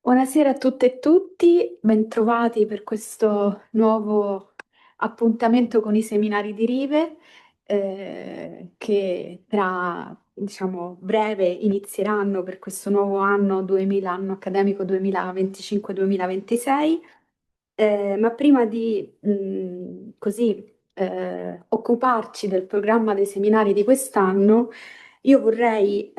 Buonasera a tutte e tutti, bentrovati per questo nuovo appuntamento con i seminari di Rive, che tra, diciamo, breve inizieranno per questo nuovo anno 2000, anno accademico 2025-2026. Ma prima di occuparci del programma dei seminari di quest'anno, io vorrei,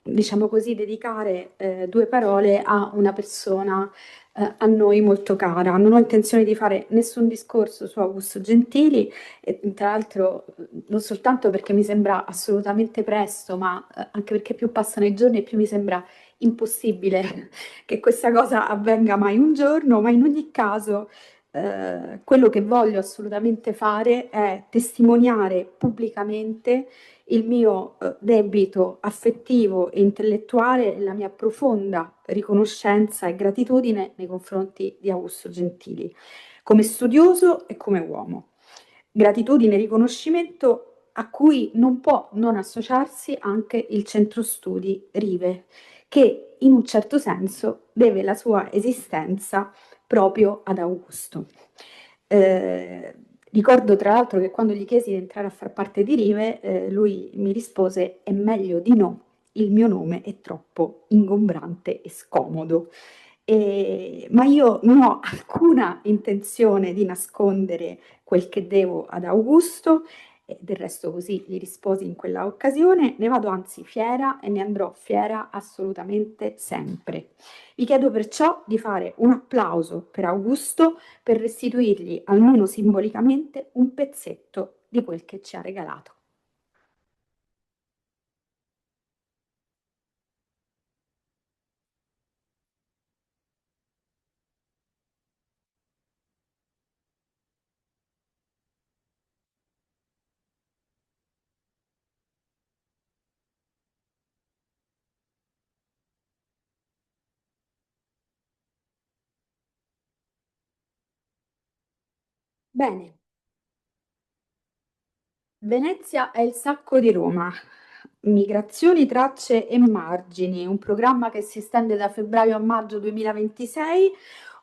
diciamo così, dedicare due parole a una persona a noi molto cara. Non ho intenzione di fare nessun discorso su Augusto Gentili, e tra l'altro non soltanto perché mi sembra assolutamente presto, ma anche perché più passano i giorni e più mi sembra impossibile che questa cosa avvenga mai un giorno, ma in ogni caso quello che voglio assolutamente fare è testimoniare pubblicamente il mio debito affettivo e intellettuale e la mia profonda riconoscenza e gratitudine nei confronti di Augusto Gentili, come studioso e come uomo. Gratitudine e riconoscimento a cui non può non associarsi anche il centro studi Rive, che in un certo senso deve la sua esistenza proprio ad Augusto. Eh, Ricordo tra l'altro che quando gli chiesi di entrare a far parte di Rive, lui mi rispose: è meglio di no, il mio nome è troppo ingombrante e scomodo. Ma io non ho alcuna intenzione di nascondere quel che devo ad Augusto, e del resto così gli risposi in quella occasione, ne vado anzi fiera e ne andrò fiera assolutamente sempre. Vi chiedo perciò di fare un applauso per Augusto per restituirgli almeno simbolicamente un pezzetto di quel che ci ha regalato. Bene, Venezia è il sacco di Roma. Migrazioni, tracce e margini, un programma che si estende da febbraio a maggio 2026,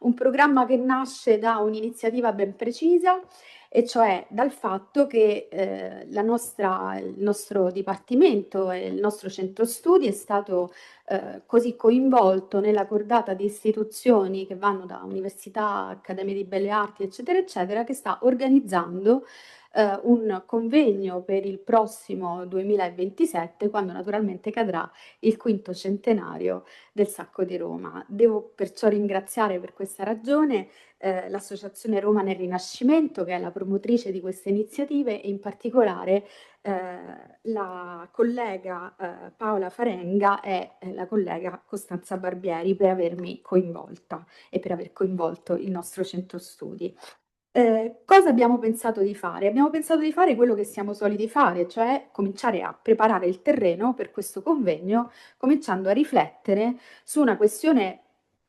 un programma che nasce da un'iniziativa ben precisa, e cioè dal fatto che il nostro dipartimento e il nostro centro studi è stato così coinvolto nella cordata di istituzioni che vanno da università, accademie di belle arti, eccetera, eccetera, che sta organizzando un convegno per il prossimo 2027, quando naturalmente cadrà il quinto centenario del Sacco di Roma. Devo perciò ringraziare per questa ragione l'Associazione Roma nel Rinascimento, che è la promotrice di queste iniziative, e in particolare la collega Paola Farenga e la collega Costanza Barbieri per avermi coinvolta e per aver coinvolto il nostro centro studi. Cosa abbiamo pensato di fare? Abbiamo pensato di fare quello che siamo soliti fare, cioè cominciare a preparare il terreno per questo convegno, cominciando a riflettere su una questione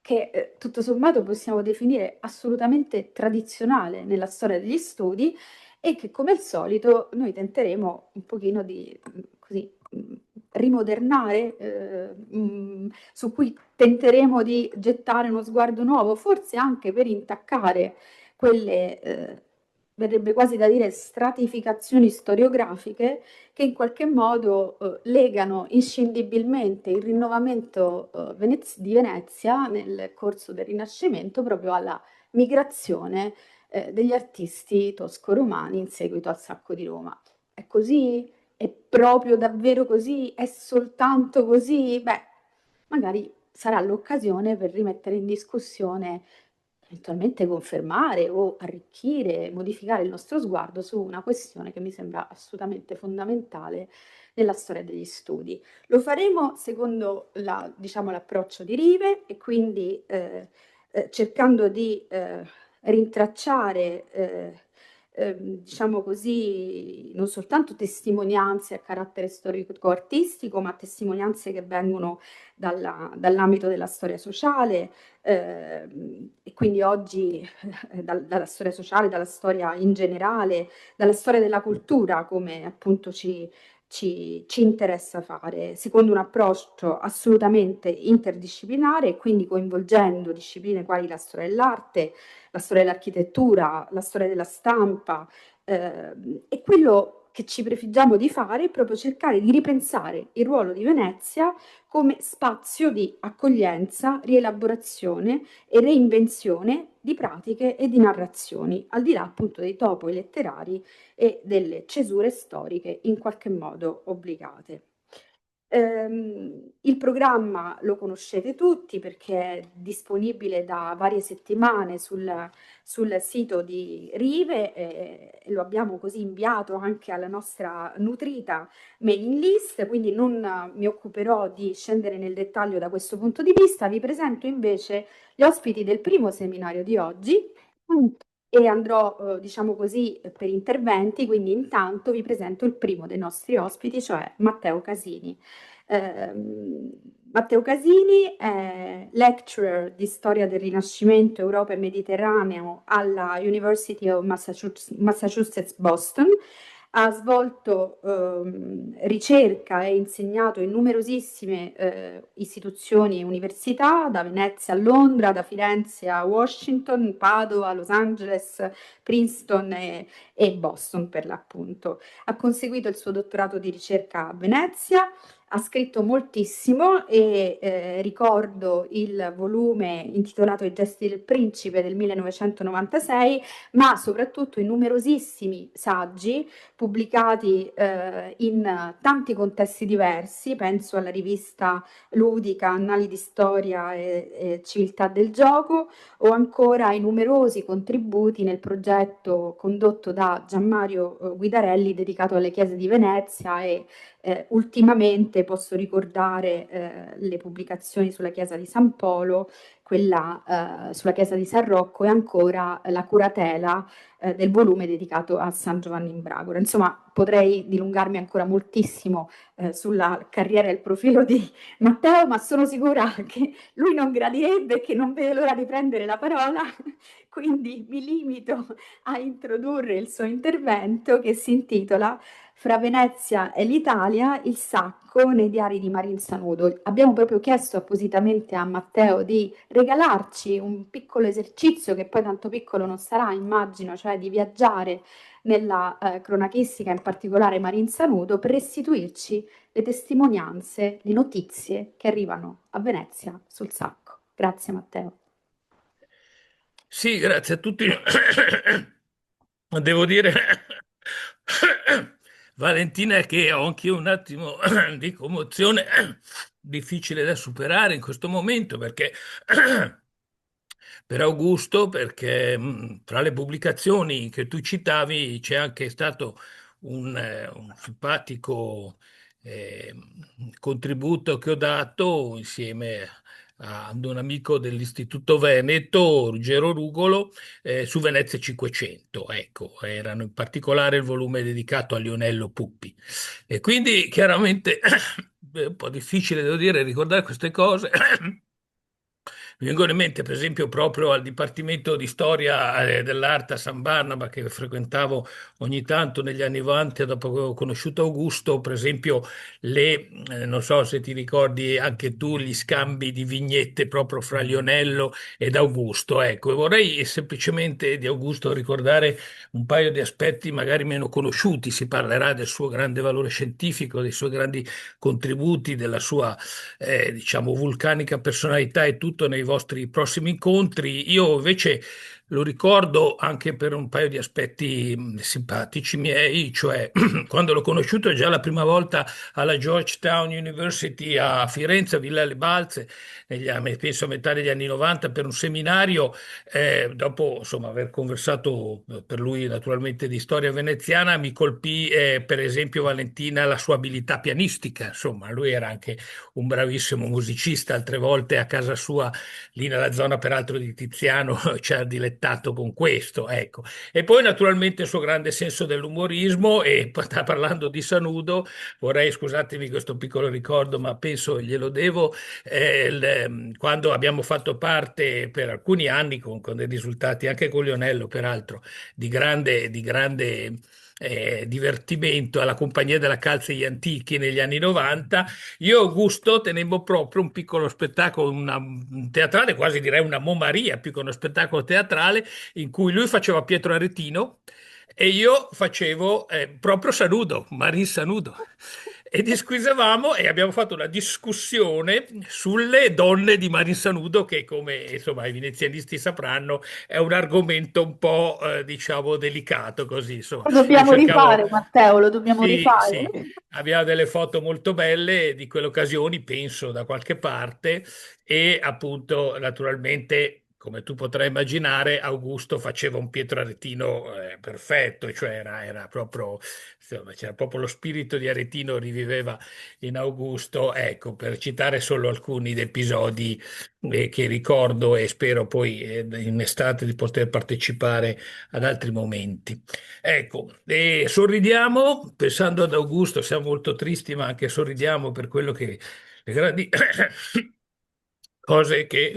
che tutto sommato possiamo definire assolutamente tradizionale nella storia degli studi, e che come al solito noi tenteremo un pochino di così, rimodernare, su cui tenteremo di gettare uno sguardo nuovo, forse anche per intaccare quelle, verrebbe quasi da dire, stratificazioni storiografiche che in qualche modo legano inscindibilmente il rinnovamento di Venezia nel corso del Rinascimento proprio alla migrazione degli artisti tosco-romani in seguito al Sacco di Roma. È così? È proprio davvero così? È soltanto così? Beh, magari sarà l'occasione per rimettere in discussione, eventualmente confermare o arricchire, modificare il nostro sguardo su una questione che mi sembra assolutamente fondamentale nella storia degli studi. Lo faremo secondo diciamo, l'approccio di Rive, e quindi cercando di rintracciare, diciamo così, non soltanto testimonianze a carattere storico-artistico, ma testimonianze che vengono dall'ambito della storia sociale, e quindi oggi dalla storia sociale, dalla storia in generale, dalla storia della cultura, come appunto ci interessa fare, secondo un approccio assolutamente interdisciplinare e quindi coinvolgendo discipline quali la storia dell'arte, la storia dell'architettura, la storia della stampa, e quello che ci prefiggiamo di fare è proprio cercare di ripensare il ruolo di Venezia come spazio di accoglienza, rielaborazione e reinvenzione di pratiche e di narrazioni, al di là appunto dei topoi letterari e delle cesure storiche in qualche modo obbligate. Il programma lo conoscete tutti perché è disponibile da varie settimane sul sito di Rive e lo abbiamo così inviato anche alla nostra nutrita mailing list, quindi non mi occuperò di scendere nel dettaglio da questo punto di vista. Vi presento invece gli ospiti del primo seminario di oggi e andrò, diciamo così, per interventi, quindi intanto vi presento il primo dei nostri ospiti, cioè Matteo Casini. Ehm, Matteo Casini è lecturer di storia del Rinascimento, Europa e Mediterraneo alla University of Massachusetts Boston. Ha svolto ricerca e insegnato in numerosissime istituzioni e università, da Venezia a Londra, da Firenze a Washington, Padova, Los Angeles, Princeton e Boston per l'appunto. Ha conseguito il suo dottorato di ricerca a Venezia, ha scritto moltissimo e ricordo il volume intitolato I gesti del principe del 1996, ma soprattutto i numerosissimi saggi pubblicati in tanti contesti diversi, penso alla rivista ludica Annali di Storia e Civiltà del Gioco, o ancora ai numerosi contributi nel progetto condotto da Gianmario Guidarelli dedicato alle chiese di Venezia e ultimamente posso ricordare le pubblicazioni sulla chiesa di San Polo, quella sulla chiesa di San Rocco e ancora la curatela del volume dedicato a San Giovanni in Bragora. Insomma, potrei dilungarmi ancora moltissimo sulla carriera e il profilo di Matteo, ma sono sicura che lui non gradirebbe e che non vede l'ora di prendere la parola, quindi mi limito a introdurre il suo intervento che si intitola Fra Venezia e l'Italia, il sacco nei diari di Marin Sanudo. Abbiamo proprio chiesto appositamente a Matteo di regalarci un piccolo esercizio che poi tanto piccolo non sarà, immagino, cioè di viaggiare nella cronachistica, in particolare Marin Sanudo, per restituirci le testimonianze, le notizie che arrivano a Venezia sul sacco. Grazie Matteo. Sì, grazie a tutti. Devo dire, Valentina, che ho anch'io un attimo di commozione difficile da superare in questo momento perché per Augusto, perché tra le pubblicazioni che tu citavi c'è anche stato un simpatico eh, contributo che ho dato insieme ad un amico dell'Istituto Veneto, Ruggero Rugolo, su Venezia 500. Ecco, erano in particolare il volume dedicato a Lionello Puppi. E quindi chiaramente è un po' difficile, devo dire, ricordare queste cose. Mi vengono in mente, per esempio, proprio al Dipartimento di Storia dell'Arte a San Barnaba, che frequentavo ogni tanto negli anni 90, dopo che ho conosciuto Augusto, per esempio, non so se ti ricordi anche tu, gli scambi di vignette proprio fra Lionello ed Augusto. Ecco, e vorrei semplicemente di Augusto ricordare un paio di aspetti magari meno conosciuti. Si parlerà del suo grande valore scientifico, dei suoi grandi contributi, della sua diciamo, vulcanica personalità e tutto nei vostri prossimi incontri. Io invece lo ricordo anche per un paio di aspetti simpatici miei, cioè quando l'ho conosciuto già la prima volta alla Georgetown University a Firenze, a Villa alle Balze, negli anni, penso a metà degli anni 90 per un seminario, dopo insomma aver conversato per lui naturalmente di storia veneziana, mi colpì per esempio Valentina la sua abilità pianistica, insomma lui era anche un bravissimo musicista, altre volte a casa sua, lì nella zona peraltro di Tiziano, ci ha dilettato dettato con questo, ecco. E poi naturalmente il suo grande senso dell'umorismo, e parlando di Sanudo, vorrei, scusatemi questo piccolo ricordo, ma penso glielo devo, quando abbiamo fatto parte per alcuni anni con dei risultati, anche con Lionello peraltro, di grande divertimento alla compagnia della Calze e gli Antichi negli anni 90. Io e Augusto tenemmo proprio un piccolo spettacolo, un teatrale, quasi direi una momaria più che uno spettacolo teatrale, in cui lui faceva Pietro Aretino e io facevo proprio Sanudo, Marin Sanudo. E disquisevamo e abbiamo fatto una discussione sulle donne di Marin Sanudo, che come insomma i venezianisti sapranno è un argomento un po' diciamo delicato così, insomma. Lo Io dobbiamo cercavo, rifare, Matteo, lo dobbiamo sì, rifare. sì, abbiamo delle foto molto belle di quelle occasioni, penso da qualche parte, e appunto naturalmente. Come tu potrai immaginare, Augusto faceva un Pietro Aretino perfetto, cioè era proprio, insomma, c'era proprio lo spirito di Aretino riviveva in Augusto, ecco, per citare solo alcuni episodi che ricordo e spero poi in estate di poter partecipare ad altri momenti. Ecco, e sorridiamo pensando ad Augusto, siamo molto tristi, ma anche sorridiamo per quello che le grandi cose che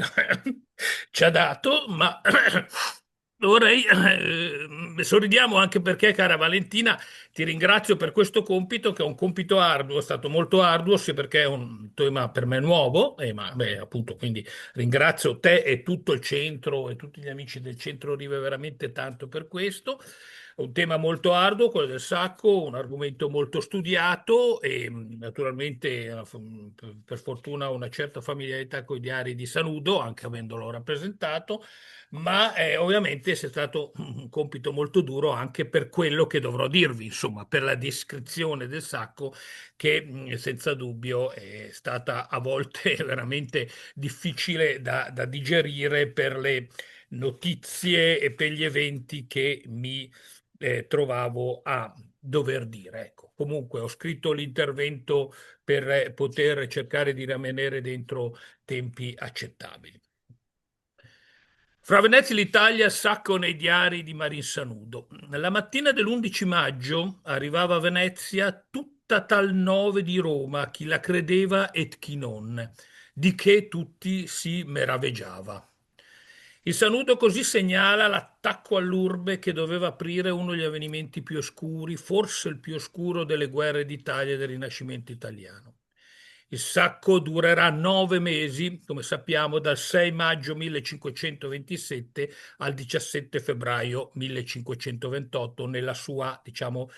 ci ha dato, ma vorrei sorridiamo anche perché, cara Valentina, ti ringrazio per questo compito, che è un compito arduo, è stato molto arduo, sia perché è un tema per me nuovo, ma beh, appunto, quindi ringrazio te e tutto il centro e tutti gli amici del centro Rive veramente tanto per questo. È un tema molto arduo, quello del sacco, un argomento molto studiato e naturalmente per fortuna ho una certa familiarità con i diari di Sanudo, anche avendolo rappresentato, ma ovviamente è stato un compito molto duro anche per quello che dovrò dirvi, insomma, per la descrizione del sacco che senza dubbio è stata a volte veramente difficile da digerire per le notizie e per gli eventi che mi trovavo a dover dire. Ecco, comunque ho scritto l'intervento per poter cercare di rimanere dentro tempi accettabili. Fra Venezia e l'Italia, sacco nei diari di Marin Sanudo. La mattina dell'11 maggio arrivava a Venezia tutta tal nove di Roma, chi la credeva et chi non, di che tutti si meraveggiava. Il Sanudo così segnala l'attacco all'urbe che doveva aprire uno degli avvenimenti più oscuri, forse il più oscuro delle guerre d'Italia e del Rinascimento italiano. Il sacco durerà 9 mesi, come sappiamo, dal 6 maggio 1527 al 17 febbraio 1528, nella sua, diciamo,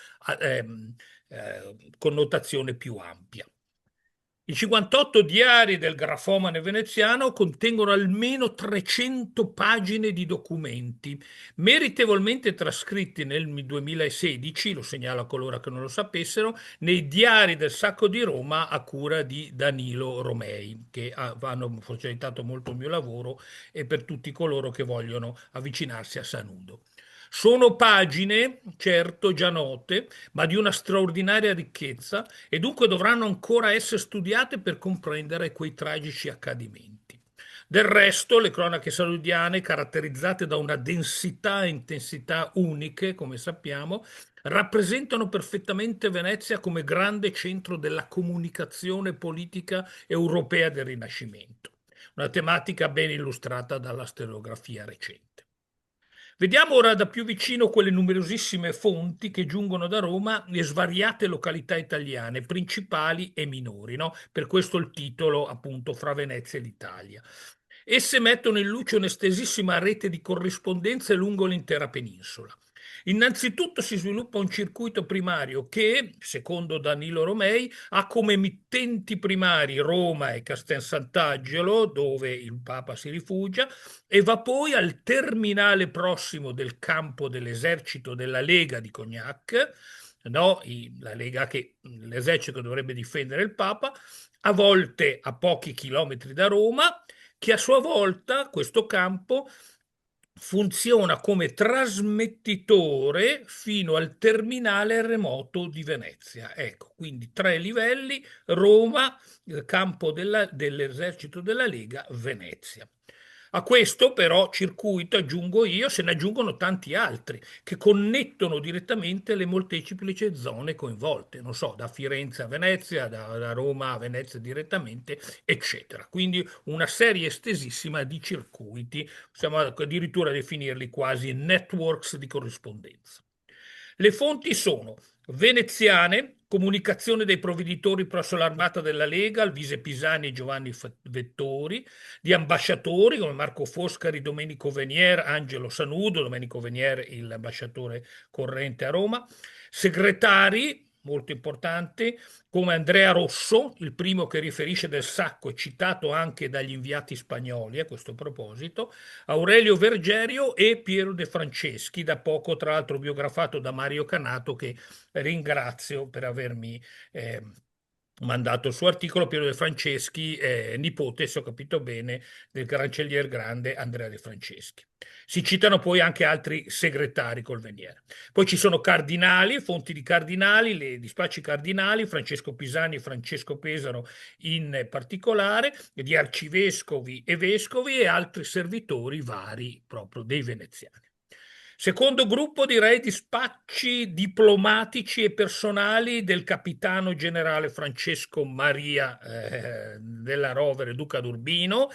connotazione più ampia. I 58 diari del grafomane veneziano contengono almeno 300 pagine di documenti, meritevolmente trascritti nel 2016, lo segnalo a coloro che non lo sapessero, nei diari del Sacco di Roma a cura di Danilo Romei, che hanno facilitato molto il mio lavoro e per tutti coloro che vogliono avvicinarsi a Sanudo. Sono pagine, certo, già note, ma di una straordinaria ricchezza e dunque dovranno ancora essere studiate per comprendere quei tragici accadimenti. Del resto, le cronache saludiane, caratterizzate da una densità e intensità uniche, come sappiamo, rappresentano perfettamente Venezia come grande centro della comunicazione politica europea del Rinascimento, una tematica ben illustrata dalla storiografia recente. Vediamo ora da più vicino quelle numerosissime fonti che giungono da Roma e svariate località italiane, principali e minori, no? Per questo il titolo, appunto, Fra Venezia e l'Italia. Esse mettono in luce un'estesissima rete di corrispondenze lungo l'intera penisola. Innanzitutto si sviluppa un circuito primario che, secondo Danilo Romei, ha come emittenti primari Roma e Castel Sant'Angelo, dove il Papa si rifugia, e va poi al terminale prossimo del campo dell'esercito della Lega di Cognac, no? La Lega che l'esercito dovrebbe difendere il Papa, a volte a pochi chilometri da Roma, che a sua volta questo campo funziona come trasmettitore fino al terminale remoto di Venezia. Ecco, quindi 3 livelli: Roma, il campo dell'esercito della Lega, Venezia. A questo però circuito, aggiungo io, se ne aggiungono tanti altri che connettono direttamente le molteplici zone coinvolte, non so, da Firenze a Venezia, da Roma a Venezia direttamente, eccetera. Quindi una serie estesissima di circuiti, possiamo addirittura definirli quasi networks di corrispondenza. Le fonti sono veneziane, comunicazione dei provveditori presso l'armata della Lega, Alvise Pisani e Giovanni Vettori, di ambasciatori come Marco Foscari, Domenico Venier, Angelo Sanudo, Domenico Venier l'ambasciatore corrente a Roma, segretari, molto importanti, come Andrea Rosso, il primo che riferisce del sacco e citato anche dagli inviati spagnoli a questo proposito, Aurelio Vergerio e Piero De Franceschi, da poco tra l'altro biografato da Mario Canato, che ringrazio per avermi eh, mandato il suo articolo. Piero De Franceschi, nipote, se ho capito bene, del cancellier grande Andrea De Franceschi. Si citano poi anche altri segretari col Venier. Poi ci sono cardinali, fonti di cardinali, le dispacci cardinali, Francesco Pisani e Francesco Pesaro in particolare, di arcivescovi e vescovi e altri servitori vari proprio dei veneziani. Secondo gruppo direi dispacci diplomatici e personali del capitano generale Francesco Maria della Rovere, duca d'Urbino,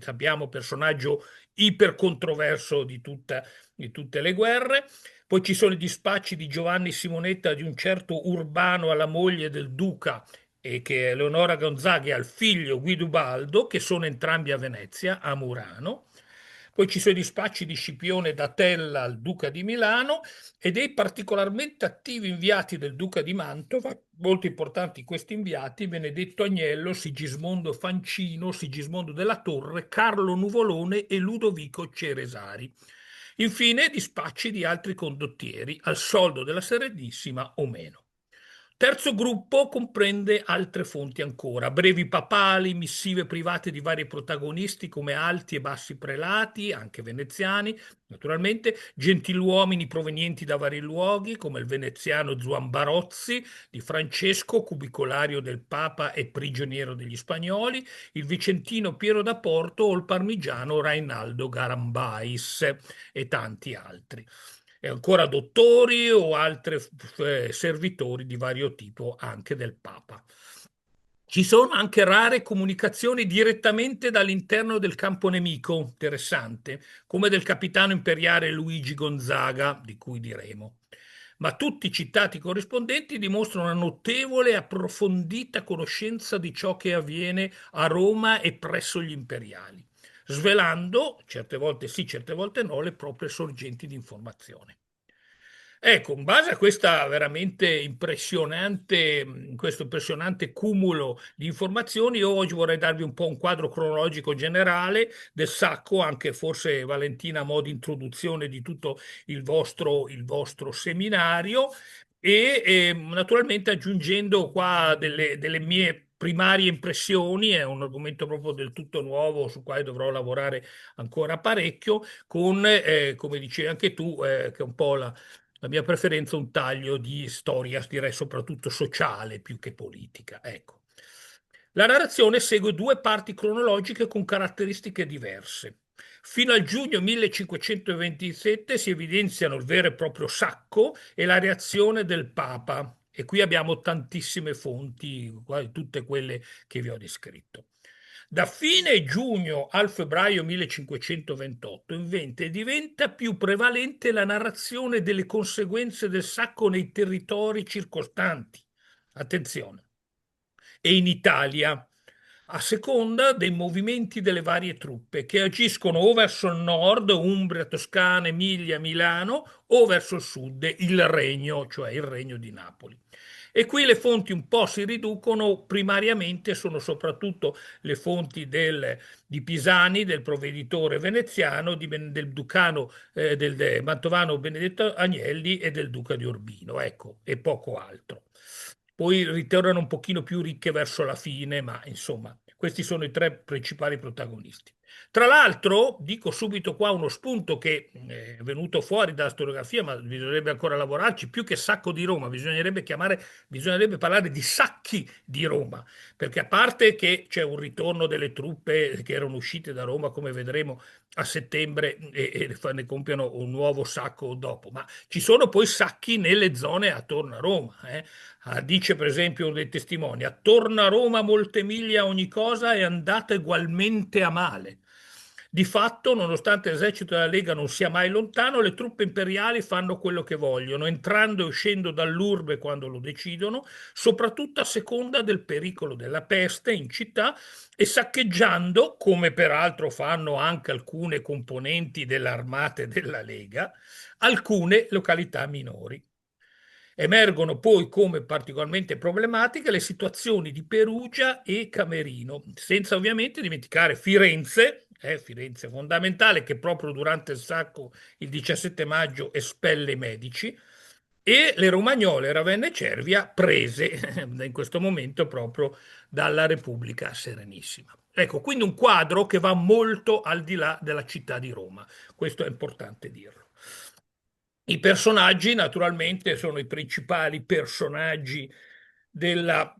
sappiamo personaggio ipercontroverso di tutte le guerre. Poi ci sono i dispacci di Giovanni Simonetta di un certo Urbano alla moglie del duca e che è Leonora Gonzaga e al figlio Guido Baldo, che sono entrambi a Venezia, a Murano. Poi ci sono i dispacci di Scipione Datella al Duca di Milano e dei particolarmente attivi inviati del Duca di Mantova, molto importanti questi inviati, Benedetto Agnello, Sigismondo Fancino, Sigismondo della Torre, Carlo Nuvolone e Ludovico Ceresari. Infine, dispacci di altri condottieri, al soldo della Serenissima o meno. Terzo gruppo comprende altre fonti ancora, brevi papali, missive private di vari protagonisti come alti e bassi prelati, anche veneziani, naturalmente, gentiluomini provenienti da vari luoghi come il veneziano Zuan Barozzi di Francesco, cubicolario del Papa e prigioniero degli spagnoli, il vicentino Piero da Porto o il parmigiano Rainaldo Garambais e tanti altri e ancora dottori o altri servitori di vario tipo anche del Papa. Ci sono anche rare comunicazioni direttamente dall'interno del campo nemico, interessante, come del capitano imperiale Luigi Gonzaga, di cui diremo. Ma tutti i citati corrispondenti dimostrano una notevole e approfondita conoscenza di ciò che avviene a Roma e presso gli imperiali, svelando, certe volte sì, certe volte no, le proprie sorgenti di informazione. Ecco, in base a questa veramente impressionante, questo impressionante cumulo di informazioni, io oggi vorrei darvi un po' un quadro cronologico generale del sacco, anche forse Valentina a mo' di introduzione di tutto il vostro seminario e naturalmente aggiungendo qua delle mie primarie impressioni, è un argomento proprio del tutto nuovo sul quale dovrò lavorare ancora parecchio, con, come dicevi anche tu, che è un po' la mia preferenza un taglio di storia, direi soprattutto sociale più che politica. Ecco. La narrazione segue due parti cronologiche con caratteristiche diverse. Fino al giugno 1527 si evidenziano il vero e proprio sacco e la reazione del Papa. E qui abbiamo tantissime fonti, tutte quelle che vi ho descritto. Da fine giugno al febbraio 1528 invece diventa più prevalente la narrazione delle conseguenze del sacco nei territori circostanti. Attenzione. E in Italia, a seconda dei movimenti delle varie truppe che agiscono o verso il nord, Umbria, Toscana, Emilia, Milano, o verso il sud, il Regno, cioè il Regno di Napoli. E qui le fonti un po' si riducono, primariamente sono soprattutto le fonti di Pisani, del provveditore veneziano, del ducano, del mantovano Benedetto Agnelli e del duca di Urbino, ecco, e poco altro. Poi ritornano un pochino più ricche verso la fine, ma insomma, questi sono i tre principali protagonisti. Tra l'altro, dico subito qua uno spunto che è venuto fuori dalla storiografia, ma bisognerebbe ancora lavorarci, più che sacco di Roma, bisognerebbe parlare di sacchi di Roma, perché a parte che c'è un ritorno delle truppe che erano uscite da Roma, come vedremo a settembre, e ne compiono un nuovo sacco dopo, ma ci sono poi sacchi nelle zone attorno a Roma. Dice per esempio uno dei testimoni: attorno a Roma molte miglia ogni cosa è andata ugualmente a male. Di fatto, nonostante l'esercito della Lega non sia mai lontano, le truppe imperiali fanno quello che vogliono, entrando e uscendo dall'urbe quando lo decidono, soprattutto a seconda del pericolo della peste in città, e saccheggiando, come peraltro fanno anche alcune componenti delle armate della Lega, alcune località minori. Emergono poi come particolarmente problematiche le situazioni di Perugia e Camerino, senza ovviamente dimenticare Firenze, Firenze fondamentale, che proprio durante il sacco il 17 maggio espelle i Medici, e le Romagnole, Ravenna e Cervia, prese in questo momento proprio dalla Repubblica Serenissima. Ecco, quindi un quadro che va molto al di là della città di Roma, questo è importante dirlo. I personaggi, naturalmente, sono i principali personaggi della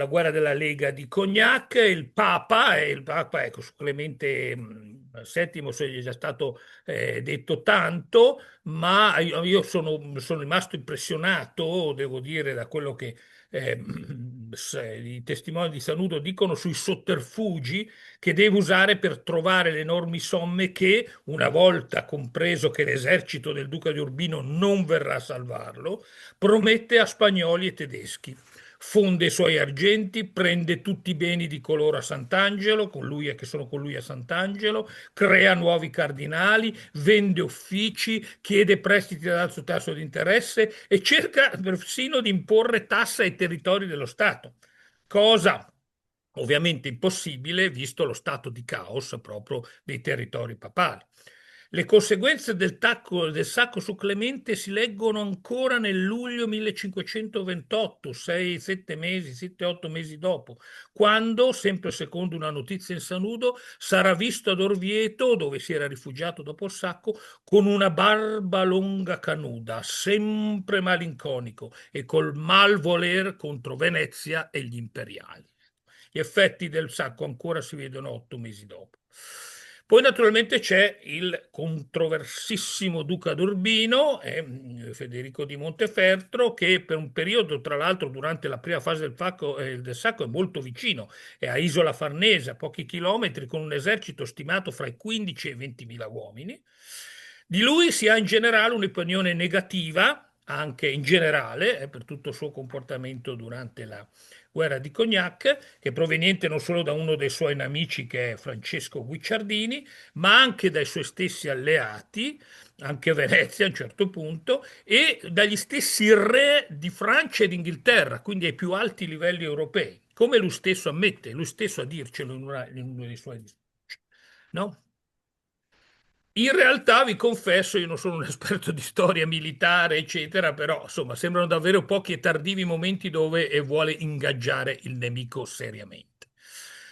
guerra della Lega di Cognac. Il Papa, ecco, su Clemente VII è già stato detto tanto, ma io sono rimasto impressionato, devo dire, da quello che i testimoni di Sanudo dicono sui sotterfugi che deve usare per trovare le enormi somme che, una volta compreso che l'esercito del duca di Urbino non verrà a salvarlo, promette a spagnoli e tedeschi. Fonde i suoi argenti, prende tutti i beni di coloro a Sant'Angelo, che sono con lui a Sant'Angelo, crea nuovi cardinali, vende uffici, chiede prestiti ad alto tasso di interesse e cerca persino di imporre tasse ai territori dello Stato, cosa ovviamente impossibile visto lo stato di caos proprio dei territori papali. Le conseguenze del sacco su Clemente si leggono ancora nel luglio 1528, 6-7 mesi, 7-8 mesi dopo, quando, sempre secondo una notizia in Sanudo, sarà visto ad Orvieto, dove si era rifugiato dopo il sacco, con una barba longa canuda, sempre malinconico e col malvoler contro Venezia e gli imperiali. Gli effetti del sacco ancora si vedono 8 mesi dopo. Poi naturalmente c'è il controversissimo Duca d'Urbino, Federico di Montefertro, che per un periodo, tra l'altro durante la prima fase del sacco, è molto vicino, è a Isola Farnese, a pochi chilometri, con un esercito stimato fra i 15 e i 20 mila uomini. Di lui si ha in generale un'opinione negativa, anche in generale, per tutto il suo comportamento durante la guerra di Cognac, che è proveniente non solo da uno dei suoi nemici, che è Francesco Guicciardini, ma anche dai suoi stessi alleati, anche Venezia a un certo punto, e dagli stessi re di Francia e d'Inghilterra, quindi ai più alti livelli europei, come lui stesso ammette, lui stesso a dircelo in uno dei suoi discorsi. No? In realtà vi confesso, io non sono un esperto di storia militare, eccetera, però insomma sembrano davvero pochi e tardivi momenti dove vuole ingaggiare il nemico seriamente.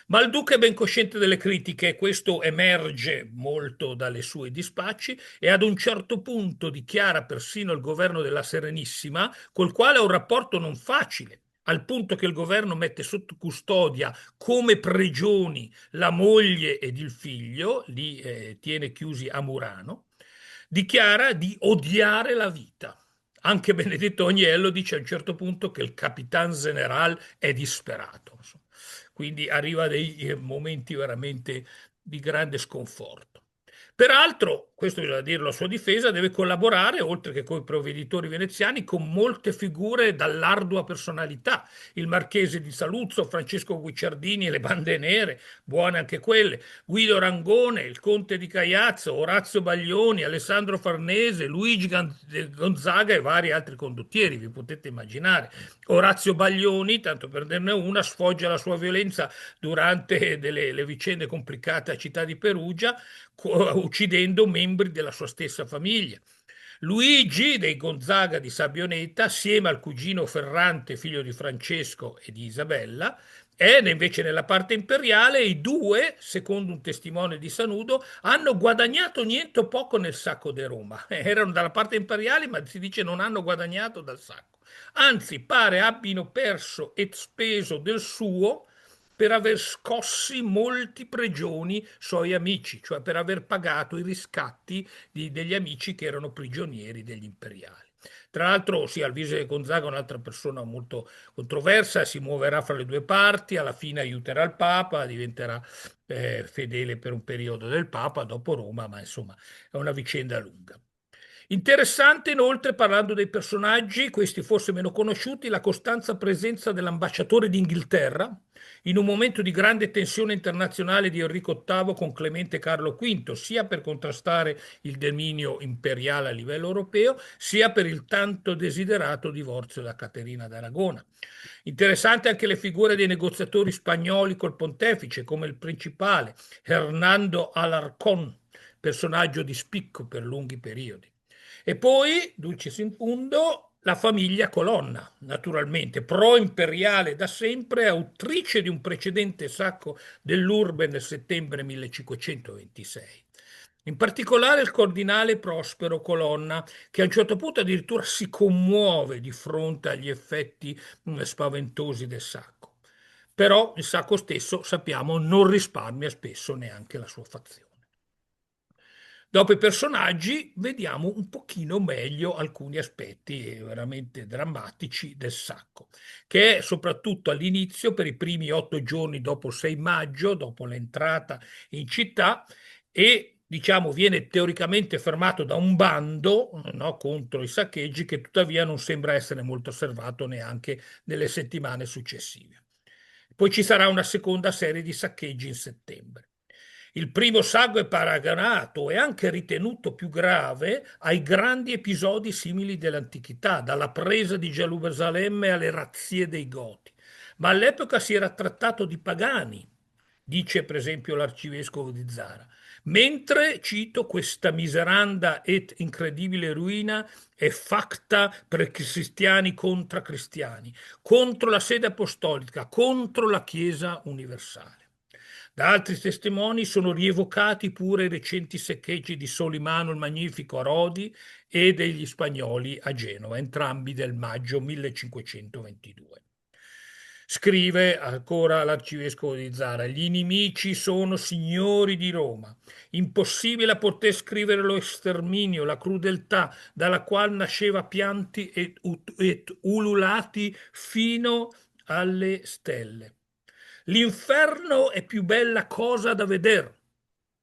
Ma il duca è ben cosciente delle critiche, questo emerge molto dalle sue dispacci e ad un certo punto dichiara persino il governo della Serenissima, col quale ha un rapporto non facile, al punto che il governo mette sotto custodia come pregioni la moglie ed il figlio, li tiene chiusi a Murano, dichiara di odiare la vita. Anche Benedetto Agnello dice a un certo punto che il Capitan General è disperato. Quindi arriva a dei momenti veramente di grande sconforto. Peraltro, questo bisogna dirlo a sua difesa, deve collaborare, oltre che con i provveditori veneziani, con molte figure dall'ardua personalità. Il marchese di Saluzzo, Francesco Guicciardini e le bande nere, buone anche quelle, Guido Rangone, il conte di Caiazzo, Orazio Baglioni, Alessandro Farnese, Luigi Gonzaga e vari altri condottieri, vi potete immaginare. Orazio Baglioni, tanto per dirne una, sfoggia la sua violenza durante le vicende complicate a Città di Perugia, uccidendo membri della sua stessa famiglia. Luigi dei Gonzaga di Sabioneta, assieme al cugino Ferrante, figlio di Francesco e di Isabella, E invece nella parte imperiale i due, secondo un testimone di Sanudo, hanno guadagnato niente o poco nel sacco di Roma. Erano dalla parte imperiale, ma si dice non hanno guadagnato dal sacco. Anzi, pare abbiano perso e speso del suo per aver scossi molti pregioni suoi amici, cioè per aver pagato i riscatti degli amici che erano prigionieri degli imperiali. Tra l'altro, sì, Alvise Gonzaga è un'altra persona molto controversa, si muoverà fra le due parti, alla fine aiuterà il Papa, diventerà fedele per un periodo del Papa dopo Roma, ma insomma è una vicenda lunga. Interessante inoltre, parlando dei personaggi, questi forse meno conosciuti, la costante presenza dell'ambasciatore d'Inghilterra in un momento di grande tensione internazionale di Enrico VIII con Clemente Carlo V, sia per contrastare il dominio imperiale a livello europeo, sia per il tanto desiderato divorzio da Caterina d'Aragona. Interessante anche le figure dei negoziatori spagnoli col pontefice, come il principale Hernando Alarcón, personaggio di spicco per lunghi periodi. E poi, dulcis in fundo, la famiglia Colonna, naturalmente pro-imperiale da sempre, autrice di un precedente sacco dell'Urbe nel settembre 1526. In particolare il cardinale Prospero Colonna, che a un certo punto addirittura si commuove di fronte agli effetti spaventosi del sacco. Però il sacco stesso, sappiamo, non risparmia spesso neanche la sua fazione. Dopo i personaggi vediamo un pochino meglio alcuni aspetti veramente drammatici del sacco, che è soprattutto all'inizio, per i primi 8 giorni dopo il 6 maggio, dopo l'entrata in città, e diciamo viene teoricamente fermato da un bando, no, contro i saccheggi, che tuttavia non sembra essere molto osservato neanche nelle settimane successive. Poi ci sarà una seconda serie di saccheggi in settembre. Il primo saggio è paragonato e anche ritenuto più grave ai grandi episodi simili dell'antichità, dalla presa di Gerusalemme alle razzie dei Goti. Ma all'epoca si era trattato di pagani, dice per esempio l'arcivescovo di Zara. Mentre, cito, questa miseranda et incredibile ruina è fatta per cristiani contra cristiani, contro la sede apostolica, contro la Chiesa universale. Da altri testimoni sono rievocati pure i recenti saccheggi di Solimano il Magnifico a Rodi e degli spagnoli a Genova, entrambi del maggio 1522. Scrive ancora l'arcivescovo di Zara: gli inimici sono signori di Roma. Impossibile poter scrivere lo sterminio, la crudeltà dalla quale nasceva pianti et ululati fino alle stelle. L'inferno è più bella cosa da vedere,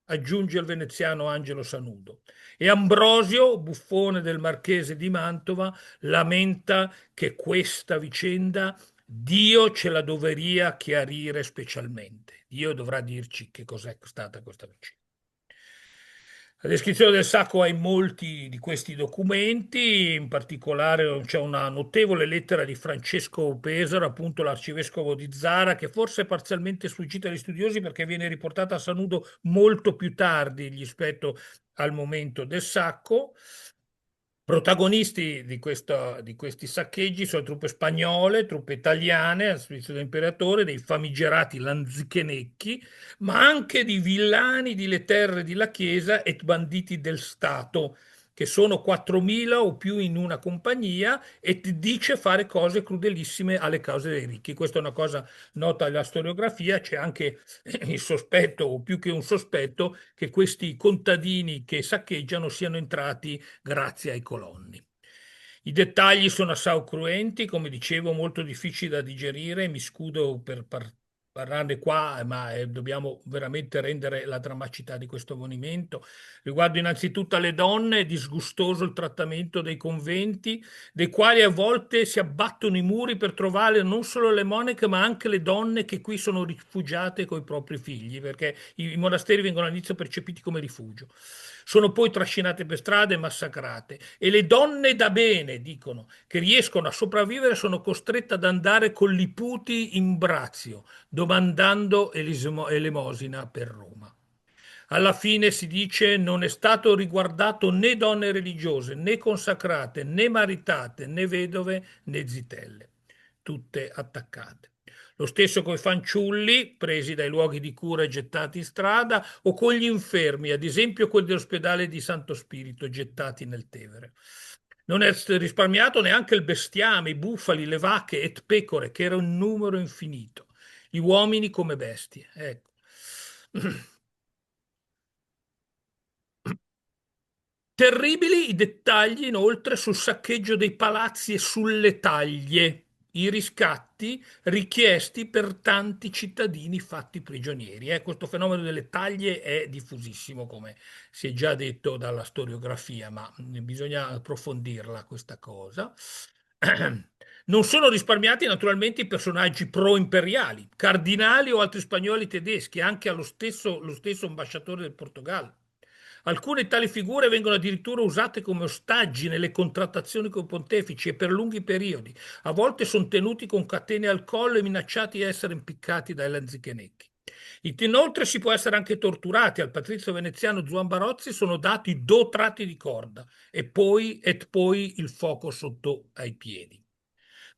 aggiunge il veneziano Angelo Sanudo. E Ambrosio, buffone del Marchese di Mantova, lamenta che questa vicenda Dio ce la doveria chiarire specialmente. Dio dovrà dirci che cos'è stata questa vicenda. La descrizione del sacco è in molti di questi documenti, in particolare c'è una notevole lettera di Francesco Pesaro, appunto l'arcivescovo di Zara, che forse è parzialmente sfuggita agli studiosi perché viene riportata a Sanudo molto più tardi rispetto al momento del sacco. Protagonisti di questi saccheggi sono truppe spagnole, truppe italiane al servizio dell'imperatore, dei famigerati lanzichenecchi, ma anche di villani delle terre della Chiesa e banditi del Stato, che sono 4.000 o più in una compagnia e ti dice fare cose crudelissime alle cause dei ricchi. Questa è una cosa nota alla storiografia, c'è anche il sospetto, o più che un sospetto, che questi contadini che saccheggiano siano entrati grazie ai colonni. I dettagli sono assai cruenti, come dicevo, molto difficili da digerire. Mi scudo per parlarne qua, ma dobbiamo veramente rendere la drammaticità di questo avvenimento. Riguardo innanzitutto alle donne, è disgustoso il trattamento dei conventi, dei quali a volte si abbattono i muri per trovare non solo le monache, ma anche le donne che qui sono rifugiate con i propri figli, perché i monasteri vengono all'inizio percepiti come rifugio. Sono poi trascinate per strade e massacrate. E le donne da bene, dicono, che riescono a sopravvivere sono costrette ad andare con i puti in brazio, domandando elemosina per Roma. Alla fine si dice non è stato riguardato né donne religiose, né consacrate, né maritate, né vedove, né zitelle, tutte attaccate. Lo stesso con i fanciulli presi dai luoghi di cura e gettati in strada, o con gli infermi, ad esempio quelli dell'ospedale di Santo Spirito, gettati nel Tevere. Non è risparmiato neanche il bestiame, i bufali, le vacche et pecore, che era un numero infinito, gli uomini come bestie. Ecco. Terribili i dettagli inoltre sul saccheggio dei palazzi e sulle taglie, i riscatti richiesti per tanti cittadini fatti prigionieri. Questo fenomeno delle taglie è diffusissimo, come si è già detto dalla storiografia, ma bisogna approfondirla questa cosa. Non sono risparmiati naturalmente i personaggi pro-imperiali, cardinali o altri spagnoli tedeschi, anche lo stesso ambasciatore del Portogallo. Alcune tali figure vengono addirittura usate come ostaggi nelle contrattazioni con i pontefici e per lunghi periodi. A volte sono tenuti con catene al collo e minacciati di essere impiccati dai lanzichenecchi. Inoltre si può essere anche torturati. Al patrizio veneziano Zuan Barozzi sono dati 2 tratti di corda et poi il fuoco sotto ai piedi.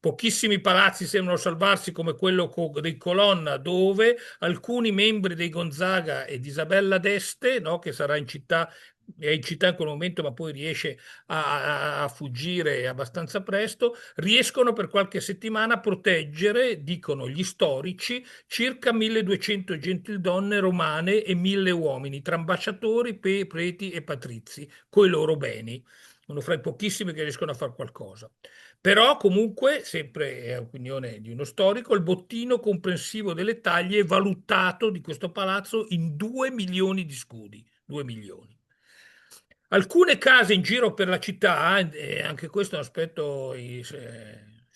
Pochissimi palazzi sembrano salvarsi come quello di Colonna, dove alcuni membri dei Gonzaga e di Isabella d'Este, no, che sarà in città, è in città in quel momento, ma poi riesce a fuggire abbastanza presto, riescono per qualche settimana a proteggere, dicono gli storici, circa 1200 gentildonne romane e 1000 uomini, tra ambasciatori, preti e patrizi, coi loro beni. Uno fra i pochissimi che riescono a fare qualcosa. Però comunque, sempre è opinione di uno storico, il bottino comprensivo delle taglie è valutato di questo palazzo in 2 milioni di scudi. 2 milioni. Alcune case in giro per la città, e anche questo è un aspetto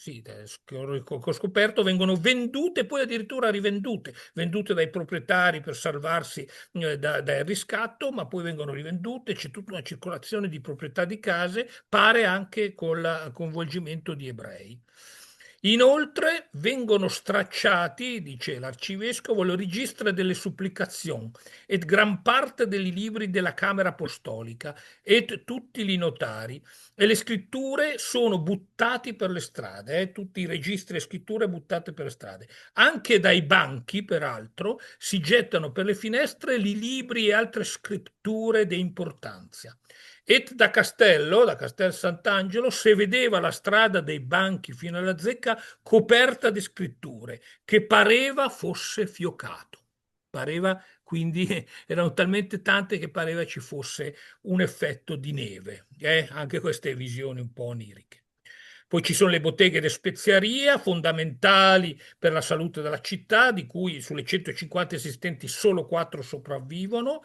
sì, che ho scoperto, vengono vendute e poi addirittura rivendute, vendute dai proprietari per salvarsi dal riscatto, ma poi vengono rivendute, c'è tutta una circolazione di proprietà di case, pare anche con il coinvolgimento di ebrei. Inoltre vengono stracciati, dice l'arcivescovo, le registre delle supplicazioni e gran parte dei libri della Camera Apostolica e tutti i notari, e le scritture sono buttati per le strade, tutti i registri e scritture buttate per le strade. Anche dai banchi, peraltro, si gettano per le finestre i libri e altre scritture di importanza. E da Castel Sant'Angelo, se vedeva la strada dei banchi fino alla zecca coperta di scritture, che pareva fosse fiocato. Pareva, quindi erano talmente tante che pareva ci fosse un effetto di neve, anche queste visioni un po' oniriche. Poi ci sono le botteghe di speziaria, fondamentali per la salute della città, di cui sulle 150 esistenti solo 4 sopravvivono.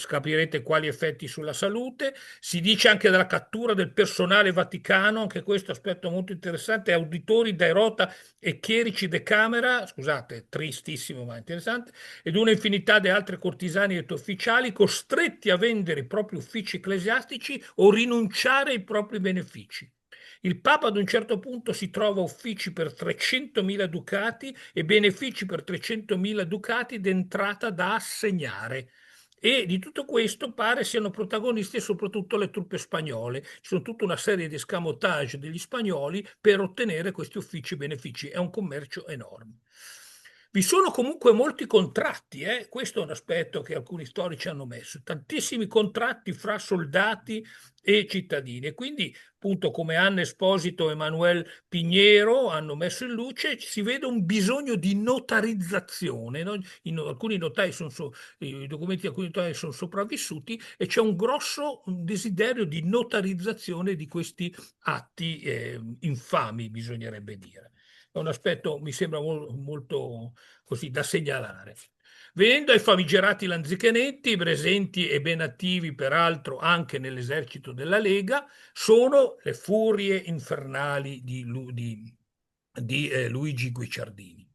Capirete quali effetti sulla salute. Si dice anche della cattura del personale vaticano, anche questo aspetto molto interessante, auditori da Erota e chierici de Camera, scusate, tristissimo ma interessante, ed una infinità di altre cortisani ed ufficiali costretti a vendere i propri uffici ecclesiastici o rinunciare ai propri benefici. Il Papa ad un certo punto si trova uffici per 300.000 ducati e benefici per 300.000 ducati d'entrata da assegnare. E di tutto questo pare siano protagonisti soprattutto le truppe spagnole. Ci sono tutta una serie di escamotage degli spagnoli per ottenere questi uffici e benefici. È un commercio enorme. Vi sono comunque molti contratti, questo è un aspetto che alcuni storici hanno messo, tantissimi contratti fra soldati e cittadini, e quindi appunto come Anna Esposito e Manuel Piñero hanno messo in luce, si vede un bisogno di notarizzazione, no? Alcuni notai i documenti di alcuni notai sono sopravvissuti e c'è un grosso desiderio di notarizzazione di questi atti infami, bisognerebbe dire. È un aspetto, mi sembra molto così da segnalare. Venendo ai famigerati lanzichenetti, presenti e ben attivi peraltro anche nell'esercito della Lega, sono le furie infernali di Luigi Guicciardini.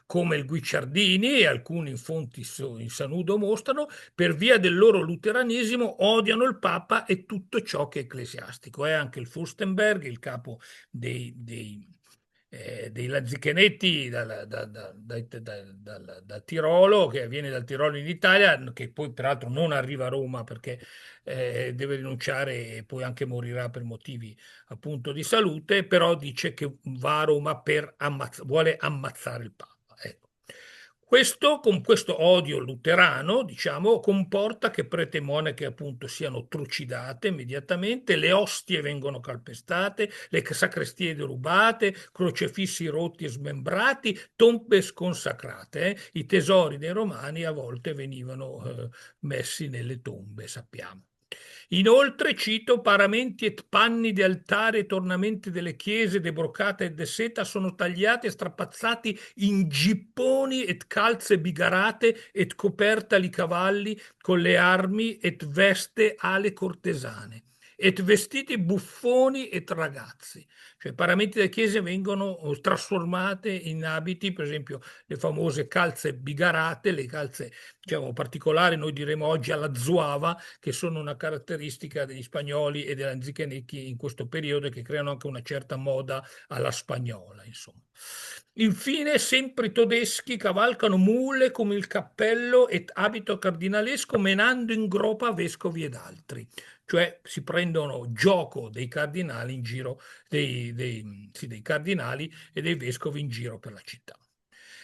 Come il Guicciardini e alcuni fonti in Sanudo mostrano, per via del loro luteranesimo odiano il Papa e tutto ciò che è ecclesiastico. È anche il Furstenberg, il capo dei dei Lanzichenetti dal Tirolo, che viene dal Tirolo in Italia, che poi peraltro non arriva a Roma perché deve rinunciare e poi anche morirà per motivi appunto di salute, però dice che va a Roma per vuole ammazzare il Papa. Ecco. Questo, con questo odio luterano, diciamo, comporta che prete e monache appunto siano trucidate immediatamente, le ostie vengono calpestate, le sacrestie derubate, crocefissi rotti e smembrati, tombe sconsacrate. I tesori dei romani a volte venivano messi nelle tombe, sappiamo. Inoltre cito paramenti et panni di altare e ornamenti delle chiese de brocata e de seta sono tagliati e strapazzati in gipponi et calze bigarate et copertali cavalli con le armi et veste alle cortesane et vestiti buffoni et ragazzi. Cioè i paramenti delle chiese vengono trasformate in abiti, per esempio le famose calze bigarate, le calze diciamo particolari, noi diremo oggi alla zuava, che sono una caratteristica degli spagnoli e degli anzichenecchi in questo periodo e che creano anche una certa moda alla spagnola, insomma. Infine, sempre i tedeschi cavalcano mule come il cappello et abito cardinalesco menando in groppa vescovi ed altri, cioè si prendono gioco dei cardinali in giro, sì, dei cardinali e dei vescovi in giro per la città.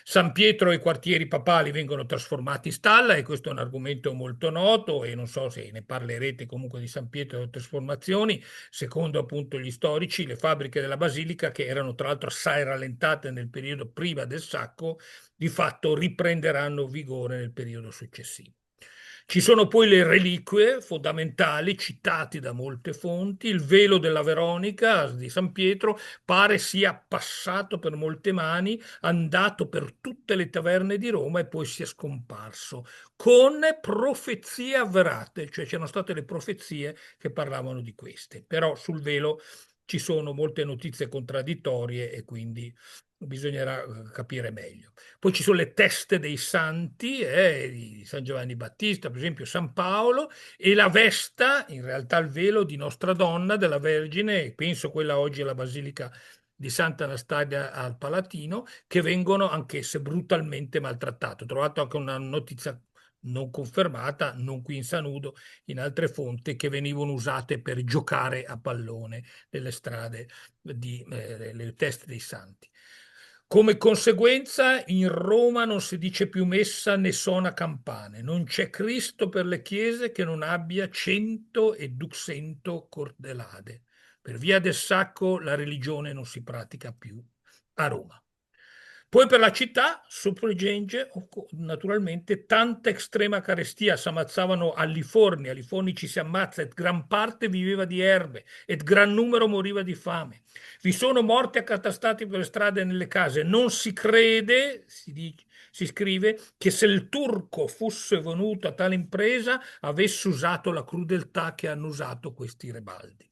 San Pietro e i quartieri papali vengono trasformati in stalla e questo è un argomento molto noto e non so se ne parlerete comunque di San Pietro e delle trasformazioni. Secondo appunto gli storici, le fabbriche della Basilica, che erano tra l'altro assai rallentate nel periodo prima del sacco, di fatto riprenderanno vigore nel periodo successivo. Ci sono poi le reliquie fondamentali citate da molte fonti. Il velo della Veronica di San Pietro pare sia passato per molte mani, andato per tutte le taverne di Roma e poi sia scomparso, con profezie avverate, cioè c'erano state le profezie che parlavano di queste. Però sul velo ci sono molte notizie contraddittorie e quindi bisognerà capire meglio. Poi ci sono le teste dei santi, di San Giovanni Battista, per esempio San Paolo, e la vesta, in realtà il velo di Nostra Donna, della Vergine, penso quella oggi alla Basilica di Santa Anastasia al Palatino, che vengono anch'esse brutalmente maltrattate. Ho trovato anche una notizia non confermata, non qui in Sanudo, in altre fonti, che venivano usate per giocare a pallone nelle strade le teste dei santi. Come conseguenza, in Roma non si dice più messa né suona campane, non c'è Cristo per le chiese che non abbia 100 e 200 cordelade. Per via del sacco la religione non si pratica più a Roma. Poi per la città, sopraggiunge naturalmente tanta estrema carestia, si ammazzavano a Liforni ci si ammazza, et gran parte viveva di erbe, et gran numero moriva di fame. Vi sono morti accatastati per le strade e nelle case. Non si crede, si scrive, che se il turco fosse venuto a tale impresa avesse usato la crudeltà che hanno usato questi rebaldi.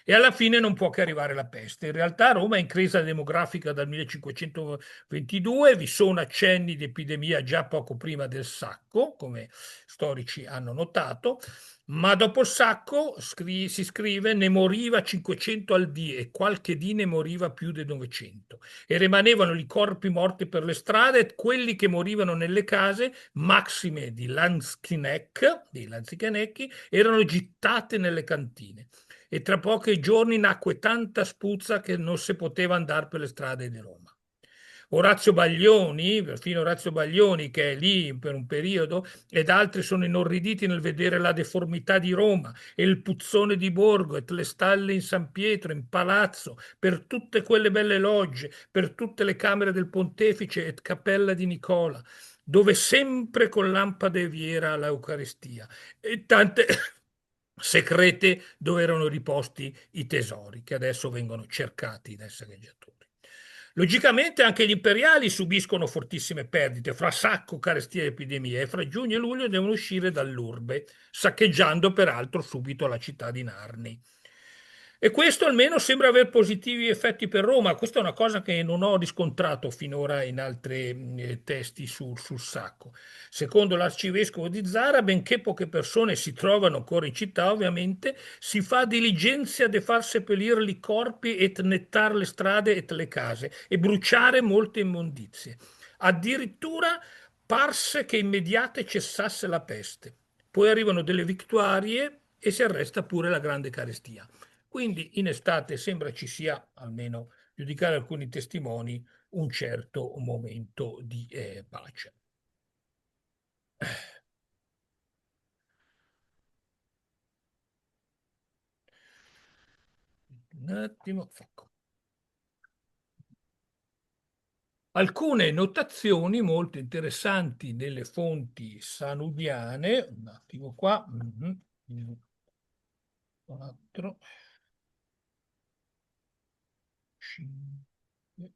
E alla fine non può che arrivare la peste. In realtà Roma è in crisi demografica dal 1522, vi sono accenni di epidemia già poco prima del sacco, come storici hanno notato, ma dopo il sacco si scrive ne moriva 500 al dì e qualche dì ne moriva più di 900 e rimanevano i corpi morti per le strade e quelli che morivano nelle case, maxime di Lanzichenecchi, erano gittate nelle cantine e tra pochi giorni nacque tanta spuzza che non si poteva andare per le strade di Roma. Orazio Baglioni, perfino Orazio Baglioni che è lì per un periodo, ed altri sono inorriditi nel vedere la deformità di Roma e il puzzone di Borgo e le stalle in San Pietro, in Palazzo, per tutte quelle belle logge, per tutte le camere del Pontefice e Cappella di Nicola, dove sempre con lampade vi era l'Eucaristia e tante secrete dove erano riposti i tesori che adesso vengono cercati dai saccheggiatori. Logicamente anche gli imperiali subiscono fortissime perdite fra sacco, carestia e epidemie e fra giugno e luglio devono uscire dall'urbe, saccheggiando peraltro subito la città di Narni. E questo almeno sembra aver positivi effetti per Roma. Questa è una cosa che non ho riscontrato finora in altri testi sul sacco. Secondo l'arcivescovo di Zara, benché poche persone si trovano ancora in città, ovviamente, si fa diligenzia di far seppellire i corpi e nettar le strade e le case e bruciare molte immondizie. Addirittura parse che immediate cessasse la peste. Poi arrivano delle vittorie e si arresta pure la grande carestia. Quindi in estate sembra ci sia, almeno giudicare alcuni testimoni, un certo momento di pace. Un attimo, ecco. Alcune notazioni molto interessanti nelle fonti sanudiane, un attimo qua, 4, 5,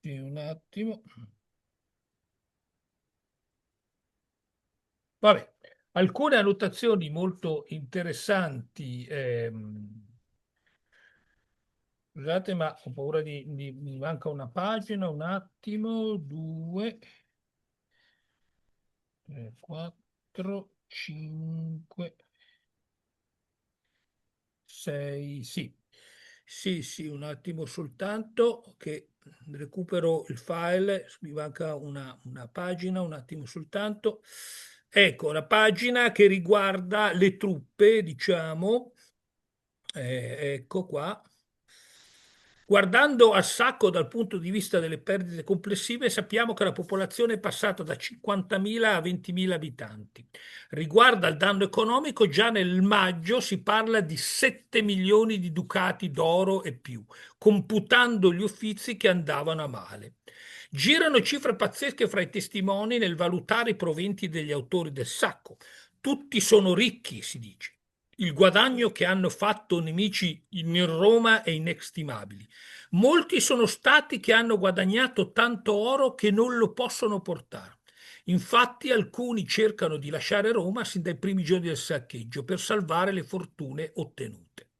un attimo. Vabbè, alcune annotazioni molto interessanti. Scusate, ma ho paura mi manca una pagina, un attimo, 2, 3, 4, 5, 6, sì. Sì, sì, un attimo soltanto che recupero il file, mi manca una pagina, un attimo soltanto. Ecco, la pagina che riguarda le truppe, diciamo, ecco qua. Guardando al sacco dal punto di vista delle perdite complessive, sappiamo che la popolazione è passata da 50.000 a 20.000 abitanti. Riguardo al danno economico, già nel maggio si parla di 7 milioni di ducati d'oro e più, computando gli uffizi che andavano a male. Girano cifre pazzesche fra i testimoni nel valutare i proventi degli autori del sacco. Tutti sono ricchi, si dice. Il guadagno che hanno fatto nemici in Roma è inestimabile. Molti sono stati che hanno guadagnato tanto oro che non lo possono portare. Infatti alcuni cercano di lasciare Roma sin dai primi giorni del saccheggio per salvare le fortune ottenute.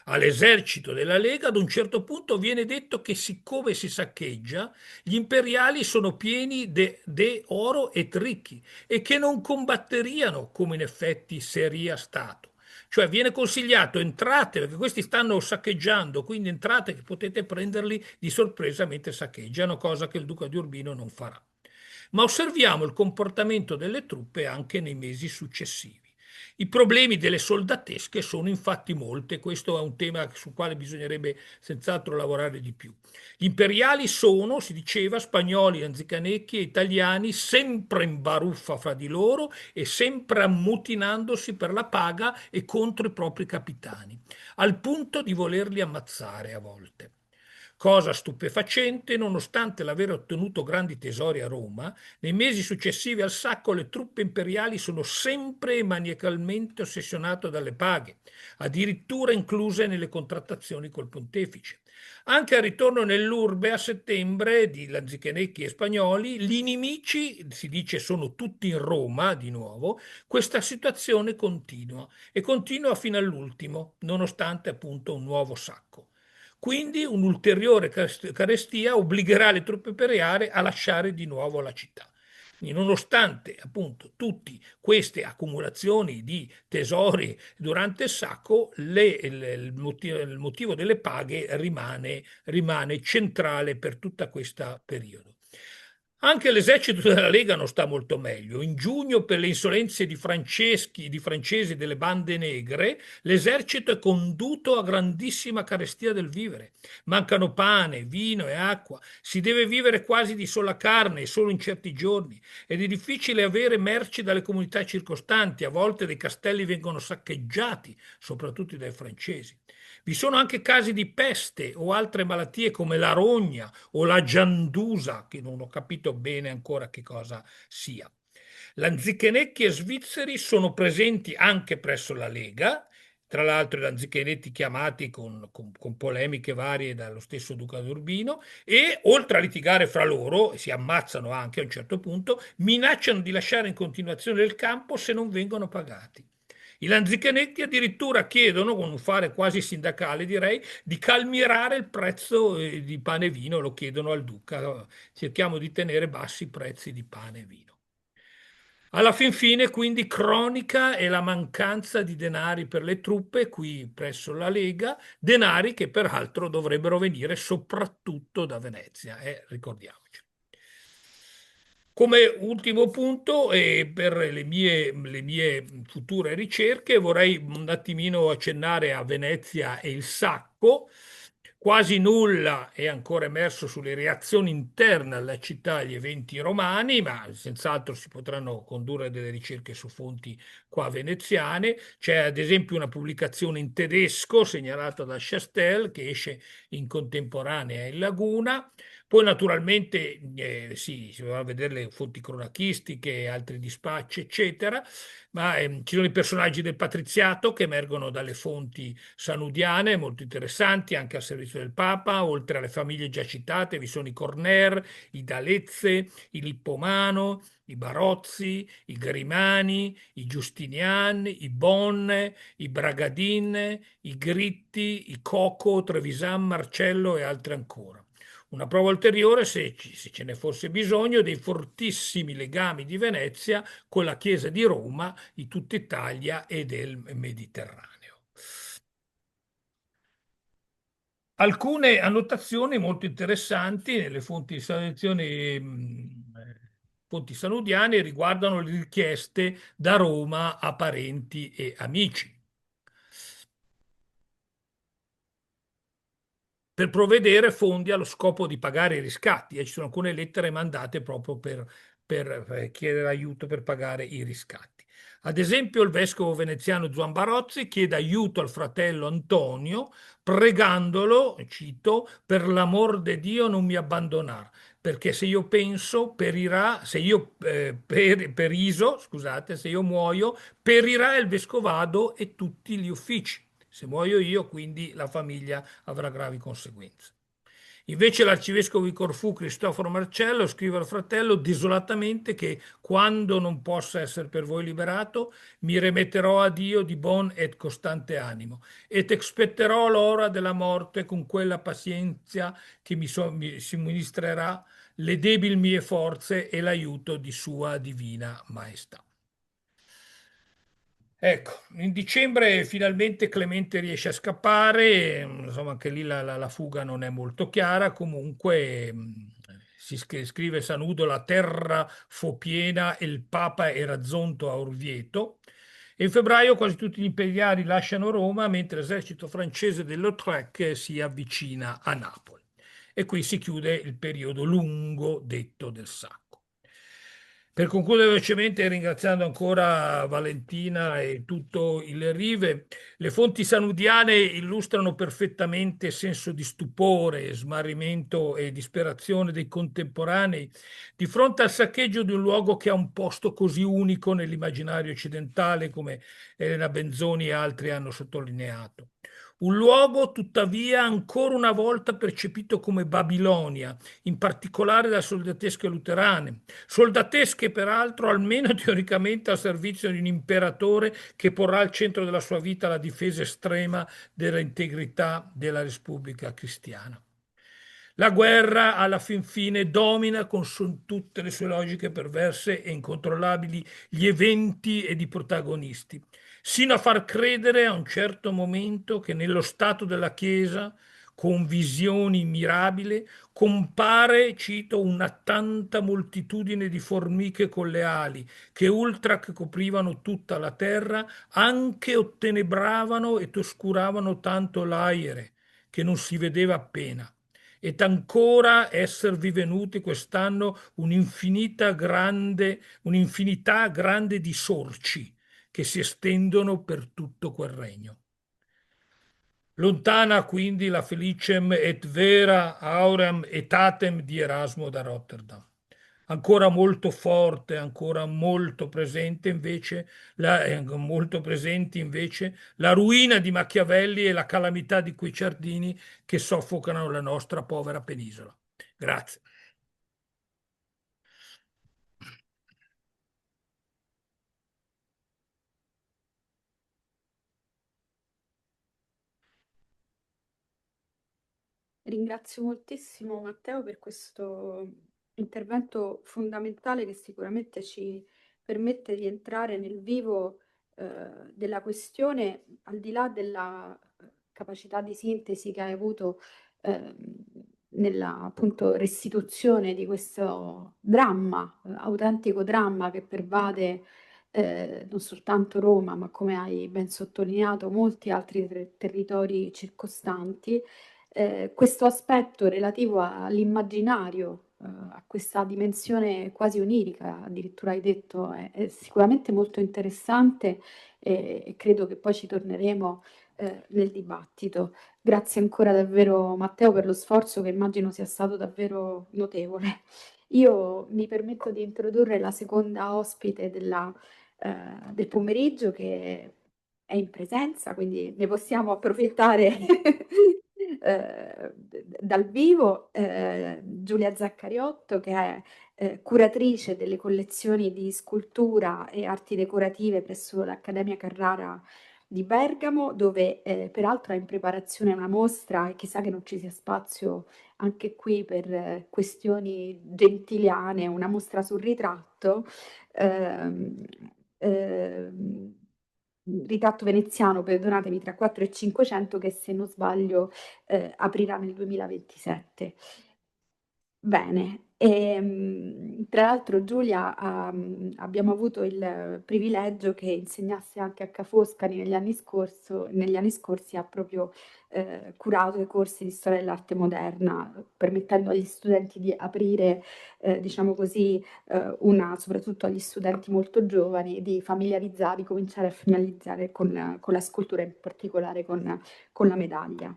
All'esercito della Lega ad un certo punto viene detto che siccome si saccheggia, gli imperiali sono pieni di oro e ricchi e che non combatteriano come in effetti seria stato. Cioè viene consigliato entrate perché questi stanno saccheggiando, quindi entrate che potete prenderli di sorpresa mentre saccheggiano, cosa che il duca di Urbino non farà. Ma osserviamo il comportamento delle truppe anche nei mesi successivi. I problemi delle soldatesche sono infatti molte, questo è un tema sul quale bisognerebbe senz'altro lavorare di più. Gli imperiali sono, si diceva, spagnoli, anzicanecchi e italiani, sempre in baruffa fra di loro e sempre ammutinandosi per la paga e contro i propri capitani, al punto di volerli ammazzare a volte. Cosa stupefacente, nonostante l'aver ottenuto grandi tesori a Roma, nei mesi successivi al sacco le truppe imperiali sono sempre maniacalmente ossessionate dalle paghe, addirittura incluse nelle contrattazioni col pontefice. Anche al ritorno nell'urbe a settembre di Lanzichenecchi e Spagnoli, gli inimici, si dice, sono tutti in Roma di nuovo, questa situazione continua e continua fino all'ultimo, nonostante appunto un nuovo sacco. Quindi un'ulteriore carestia obbligherà le truppe imperiali a lasciare di nuovo la città. Quindi, nonostante appunto tutte queste accumulazioni di tesori durante il sacco, il motivo delle paghe rimane centrale per tutto questo periodo. Anche l'esercito della Lega non sta molto meglio. In giugno, per le insolenze di francesi delle bande negre, l'esercito è condotte a grandissima carestia del vivere. Mancano pane, vino e acqua. Si deve vivere quasi di sola carne, solo in certi giorni. Ed è difficile avere merci dalle comunità circostanti. A volte dei castelli vengono saccheggiati, soprattutto dai francesi. Vi sono anche casi di peste o altre malattie come la rogna o la giandusa, che non ho capito bene ancora che cosa sia. Lanzichenecchi e svizzeri sono presenti anche presso la Lega, tra l'altro i lanzichenetti chiamati con polemiche varie dallo stesso Duca d'Urbino, e oltre a litigare fra loro, e si ammazzano anche a un certo punto, minacciano di lasciare in continuazione il campo se non vengono pagati. I lanzichenetti addirittura chiedono, con un fare quasi sindacale direi, di calmierare il prezzo di pane e vino, lo chiedono al duca, cerchiamo di tenere bassi i prezzi di pane e vino. Alla fin fine, quindi, cronica è la mancanza di denari per le truppe qui presso la Lega, denari che peraltro dovrebbero venire soprattutto da Venezia, ricordiamoci. Come ultimo punto, per le mie future ricerche, vorrei un attimino accennare a Venezia e il Sacco. Quasi nulla è ancora emerso sulle reazioni interne alla città agli eventi romani, ma senz'altro si potranno condurre delle ricerche su fonti qua veneziane. C'è ad esempio una pubblicazione in tedesco segnalata da Chastel che esce in contemporanea in Laguna. Poi naturalmente sì, si va a vedere le fonti cronachistiche, altri dispacci, eccetera, ma ci sono i personaggi del patriziato che emergono dalle fonti sanudiane, molto interessanti, anche al servizio del Papa. Oltre alle famiglie già citate, vi sono i Corner, i D'Alezze, i Lippomano, i Barozzi, i Grimani, i Giustinian, i Bonne, i Bragadin, i Gritti, i Coco, Trevisan, Marcello e altri ancora. Una prova ulteriore, se ce ne fosse bisogno, dei fortissimi legami di Venezia con la Chiesa di Roma, di tutta Italia e del Mediterraneo. Alcune annotazioni molto interessanti nelle fonti sanudiane riguardano le richieste da Roma a parenti e amici per provvedere fondi allo scopo di pagare i riscatti, e ci sono alcune lettere mandate proprio per chiedere aiuto per pagare i riscatti. Ad esempio, il vescovo veneziano Juan Barozzi chiede aiuto al fratello Antonio, pregandolo, cito, per l'amor di Dio non mi abbandonar, perché se io penso perirà, se io periso, scusate, se io muoio, perirà il vescovado e tutti gli uffici. Se muoio io, quindi la famiglia avrà gravi conseguenze. Invece l'arcivescovo di Corfù, Cristoforo Marcello, scrive al fratello desolatamente che quando non possa essere per voi liberato, mi rimetterò a Dio di buon et costante animo, et expetterò l'ora della morte con quella pazienza che mi somministrerà le debil mie forze e l'aiuto di sua divina maestà. Ecco, in dicembre finalmente Clemente riesce a scappare, insomma anche lì la fuga non è molto chiara, comunque scrive Sanudo, la terra fu piena e il Papa era zonto a Orvieto. E in febbraio quasi tutti gli imperiali lasciano Roma, mentre l'esercito francese dell'Autrec si avvicina a Napoli. E qui si chiude il periodo lungo detto del Sacco. Per concludere velocemente, ringraziando ancora Valentina e tutto il Rive, le fonti sanudiane illustrano perfettamente il senso di stupore, smarrimento e disperazione dei contemporanei di fronte al saccheggio di un luogo che ha un posto così unico nell'immaginario occidentale, come Elena Benzoni e altri hanno sottolineato. Un luogo, tuttavia, ancora una volta percepito come Babilonia, in particolare da soldatesche luterane, soldatesche peraltro almeno teoricamente al servizio di un imperatore che porrà al centro della sua vita la difesa estrema dell'integrità della Repubblica cristiana. La guerra alla fin fine domina con tutte le sue logiche perverse e incontrollabili gli eventi ed i protagonisti, sino a far credere a un certo momento che nello stato della Chiesa, con visioni mirabili, compare, cito, una tanta moltitudine di formiche con le ali che ultra che coprivano tutta la terra, anche ottenebravano ed oscuravano tanto l'aere che non si vedeva appena. Ed ancora esservi venuti quest'anno un'infinità grande di sorci che si estendono per tutto quel regno. Lontana quindi la felicem et vera auream etatem di Erasmo da Rotterdam. ancora molto forte, ancora molto presente invece molto presenti invece la ruina di Machiavelli e la calamità di quei giardini che soffocano la nostra povera penisola. Grazie. Ringrazio moltissimo Matteo per questo intervento fondamentale che sicuramente ci permette di entrare nel vivo della questione, al di là della capacità di sintesi che hai avuto nella appunto restituzione di questo dramma, autentico dramma che pervade non soltanto Roma, ma come hai ben sottolineato, molti altri territori circostanti. Questo aspetto relativo all'immaginario, a questa dimensione quasi onirica, addirittura hai detto, è sicuramente molto interessante e credo che poi ci torneremo nel dibattito. Grazie ancora davvero Matteo per lo sforzo che immagino sia stato davvero notevole. Io mi permetto di introdurre la seconda ospite del pomeriggio che è in presenza, quindi ne possiamo approfittare dal vivo. Giulia Zaccariotto, che è curatrice delle collezioni di scultura e arti decorative presso l'Accademia Carrara di Bergamo, dove peraltro è in preparazione una mostra e chissà che non ci sia spazio anche qui per questioni gentiliane, una mostra sul ritratto. ehm, ehm, Ritratto veneziano, perdonatemi, tra 4 e 500, che se non sbaglio aprirà nel 2027. Bene, tra l'altro Giulia, abbiamo avuto il privilegio che insegnasse anche a Ca' Foscari negli anni scorsi, ha proprio curato i corsi di storia dell'arte moderna, permettendo agli studenti di aprire, diciamo così, soprattutto agli studenti molto giovani, di cominciare a familiarizzare con la scultura, in particolare con la medaglia.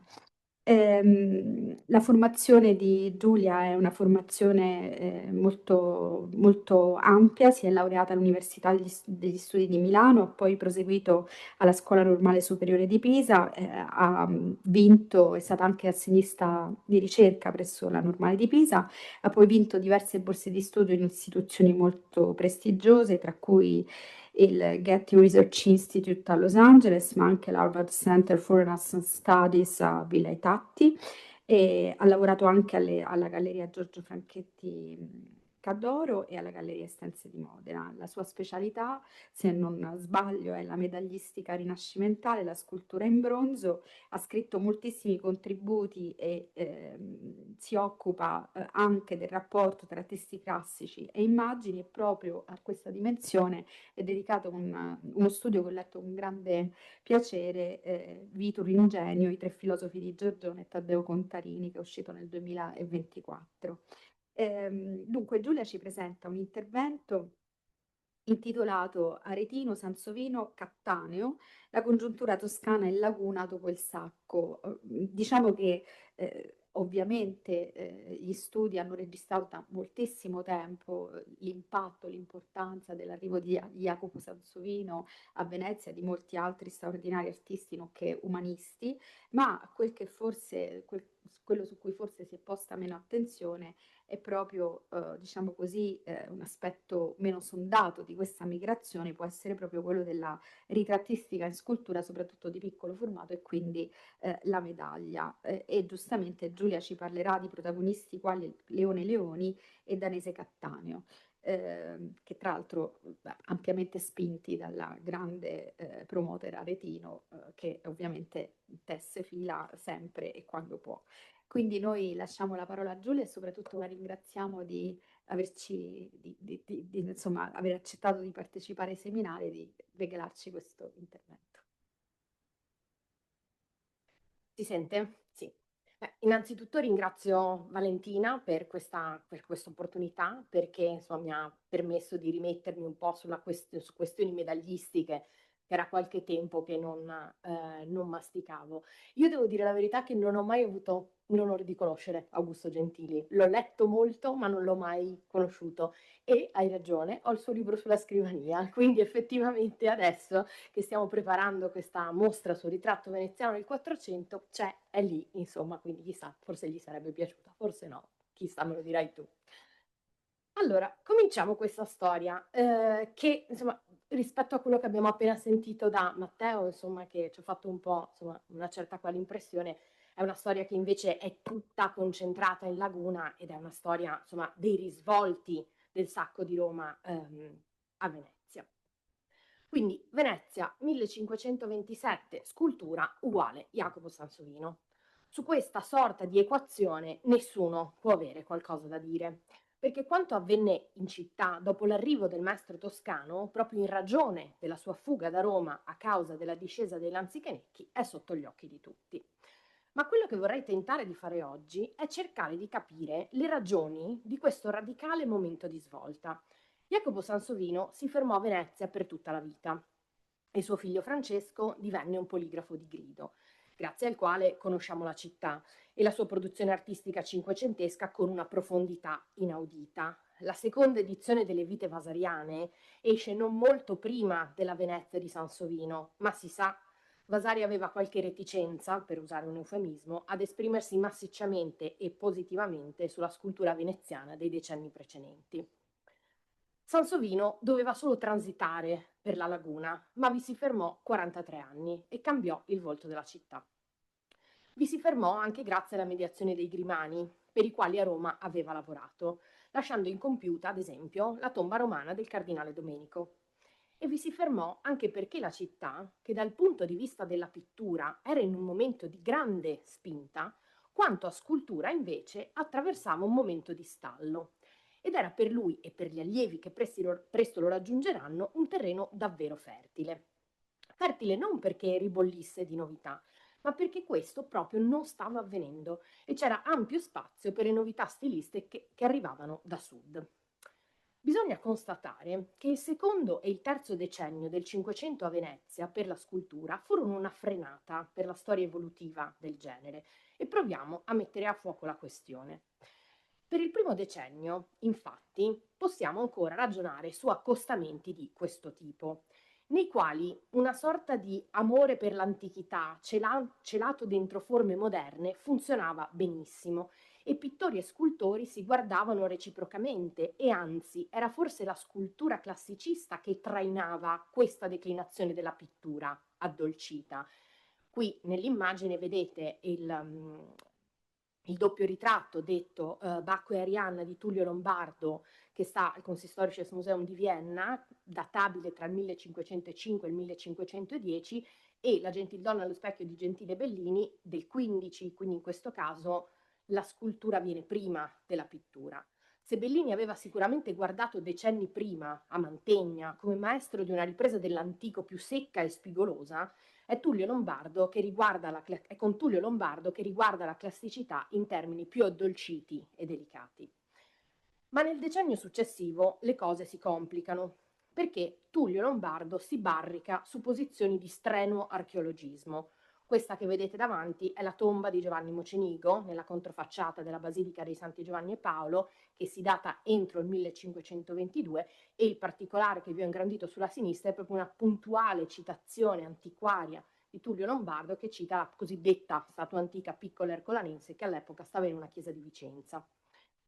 La formazione di Giulia è una formazione molto, molto ampia, si è laureata all'Università degli Studi di Milano, ha poi proseguito alla Scuola Normale Superiore di Pisa, ha vinto, è stata anche assegnista di ricerca presso la Normale di Pisa, ha poi vinto diverse borse di studio in istituzioni molto prestigiose, tra cui il Getty Research Institute a Los Angeles, ma anche l'Harvard Center for Renaissance Studies a Villa Tatti, e ha lavorato anche alla Galleria Giorgio Franchetti Cadoro e alla Galleria Estense di Modena. La sua specialità, se non sbaglio, è la medagliistica rinascimentale, la scultura in bronzo. Ha scritto moltissimi contributi e si occupa anche del rapporto tra testi classici e immagini, e proprio a questa dimensione è dedicato uno studio che ho letto con grande piacere, Vitor Ingenio, i tre filosofi di Giorgione e Taddeo Contarini, che è uscito nel 2024. Dunque Giulia ci presenta un intervento intitolato Aretino, Sansovino, Cattaneo, la congiuntura toscana e laguna dopo il sacco. Diciamo che ovviamente gli studi hanno registrato da moltissimo tempo l'impatto, l'importanza dell'arrivo di Jacopo Sansovino a Venezia e di molti altri straordinari artisti nonché umanisti, ma quello su cui forse si è posta meno attenzione è proprio, diciamo così, un aspetto meno sondato di questa migrazione può essere proprio quello della ritrattistica in scultura, soprattutto di piccolo formato, e quindi la medaglia. E giustamente Giulia ci parlerà di protagonisti quali Leone Leoni e Danese Cattaneo. Che tra l'altro ampiamente spinti dalla grande promoter Aretino, che ovviamente tesse fila sempre e quando può. Quindi noi lasciamo la parola a Giulia e soprattutto la ringraziamo di insomma, aver accettato di partecipare ai seminari e di regalarci questo intervento. Si sente? Sì. Innanzitutto ringrazio Valentina per questa opportunità, perché insomma, mi ha permesso di rimettermi un po' su questioni medaglistiche che era qualche tempo che non masticavo. Io devo dire la verità che non ho mai avuto l'onore di conoscere Augusto Gentili. L'ho letto molto, ma non l'ho mai conosciuto. E hai ragione, ho il suo libro sulla scrivania, quindi effettivamente adesso che stiamo preparando questa mostra sul ritratto veneziano del 400, è lì, insomma, quindi chissà, forse gli sarebbe piaciuta, forse no, chissà, me lo dirai tu. Allora, cominciamo questa storia, che insomma, rispetto a quello che abbiamo appena sentito da Matteo, insomma, che ci ha fatto un po', insomma, una certa quale impressione, è una storia che invece è tutta concentrata in Laguna ed è una storia, insomma, dei risvolti del sacco di Roma, a Venezia. Quindi Venezia 1527, scultura uguale Jacopo Sansovino. Su questa sorta di equazione nessuno può avere qualcosa da dire, perché quanto avvenne in città dopo l'arrivo del maestro toscano, proprio in ragione della sua fuga da Roma a causa della discesa dei Lanzichenecchi, è sotto gli occhi di tutti. Ma quello che vorrei tentare di fare oggi è cercare di capire le ragioni di questo radicale momento di svolta. Jacopo Sansovino si fermò a Venezia per tutta la vita e suo figlio Francesco divenne un poligrafo di grido, grazie al quale conosciamo la città e la sua produzione artistica cinquecentesca con una profondità inaudita. La seconda edizione delle Vite Vasariane esce non molto prima della Venezia di Sansovino, ma si sa, Vasari aveva qualche reticenza, per usare un eufemismo, ad esprimersi massicciamente e positivamente sulla scultura veneziana dei decenni precedenti. Sansovino doveva solo transitare per la laguna, ma vi si fermò 43 anni e cambiò il volto della città. Vi si fermò anche grazie alla mediazione dei Grimani, per i quali a Roma aveva lavorato, lasciando incompiuta, ad esempio, la tomba romana del cardinale Domenico. E vi si fermò anche perché la città, che dal punto di vista della pittura era in un momento di grande spinta, quanto a scultura invece attraversava un momento di stallo ed era per lui e per gli allievi che presto lo raggiungeranno un terreno davvero fertile. Fertile non perché ribollisse di novità, ma perché questo proprio non stava avvenendo e c'era ampio spazio per le novità stilistiche che arrivavano da sud. Bisogna constatare che il secondo e il terzo decennio del Cinquecento a Venezia per la scultura furono una frenata per la storia evolutiva del genere e proviamo a mettere a fuoco la questione. Per il primo decennio, infatti, possiamo ancora ragionare su accostamenti di questo tipo, nei quali una sorta di amore per l'antichità celato dentro forme moderne funzionava benissimo e pittori e scultori si guardavano reciprocamente e anzi era forse la scultura classicista che trainava questa declinazione della pittura addolcita. Qui nell'immagine vedete il doppio ritratto detto Bacco e Arianna di Tullio Lombardo che sta al Consistorisches Museum di Vienna, databile tra il 1505 e il 1510, e La Gentildonna allo specchio di Gentile Bellini del 15, quindi in questo caso la scultura viene prima della pittura. Se Bellini aveva sicuramente guardato decenni prima a Mantegna come maestro di una ripresa dell'antico più secca e spigolosa, è con Tullio Lombardo che riguarda la classicità in termini più addolciti e delicati. Ma nel decennio successivo le cose si complicano, perché Tullio Lombardo si barrica su posizioni di strenuo archeologismo. Questa che vedete davanti è la tomba di Giovanni Mocenigo nella controfacciata della Basilica dei Santi Giovanni e Paolo, che si data entro il 1522, e il particolare che vi ho ingrandito sulla sinistra è proprio una puntuale citazione antiquaria di Tullio Lombardo che cita la cosiddetta statua antica piccola ercolanense che all'epoca stava in una chiesa di Vicenza.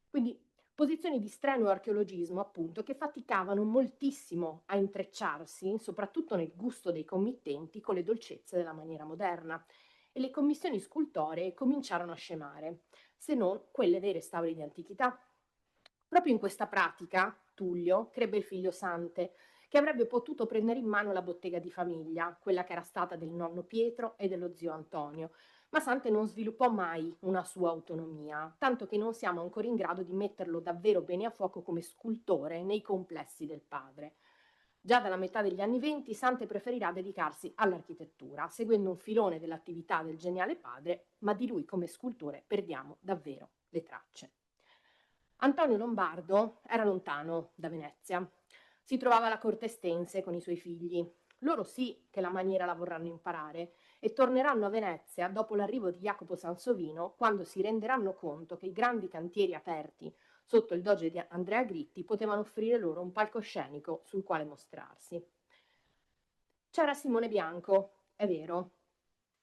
Quindi posizioni di strenuo archeologismo, appunto, che faticavano moltissimo a intrecciarsi, soprattutto nel gusto dei committenti, con le dolcezze della maniera moderna. E le commissioni scultoree cominciarono a scemare, se non quelle dei restauri di antichità. Proprio in questa pratica, Tullio crebbe il figlio Sante, che avrebbe potuto prendere in mano la bottega di famiglia, quella che era stata del nonno Pietro e dello zio Antonio, ma Sante non sviluppò mai una sua autonomia, tanto che non siamo ancora in grado di metterlo davvero bene a fuoco come scultore nei complessi del padre. Già dalla metà degli anni '20 Sante preferirà dedicarsi all'architettura, seguendo un filone dell'attività del geniale padre, ma di lui come scultore perdiamo davvero le tracce. Antonio Lombardo era lontano da Venezia. Si trovava alla corte estense con i suoi figli. Loro sì che la maniera la vorranno imparare e torneranno a Venezia dopo l'arrivo di Jacopo Sansovino, quando si renderanno conto che i grandi cantieri aperti sotto il doge di Andrea Gritti potevano offrire loro un palcoscenico sul quale mostrarsi. C'era Simone Bianco, è vero,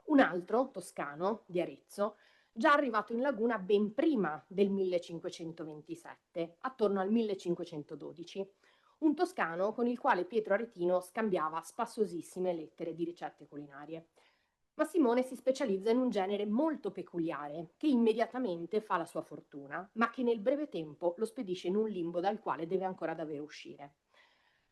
un altro, toscano, di Arezzo, già arrivato in laguna ben prima del 1527, attorno al 1512. Un toscano con il quale Pietro Aretino scambiava spassosissime lettere di ricette culinarie. Ma Simone si specializza in un genere molto peculiare, che immediatamente fa la sua fortuna, ma che nel breve tempo lo spedisce in un limbo dal quale deve ancora davvero uscire.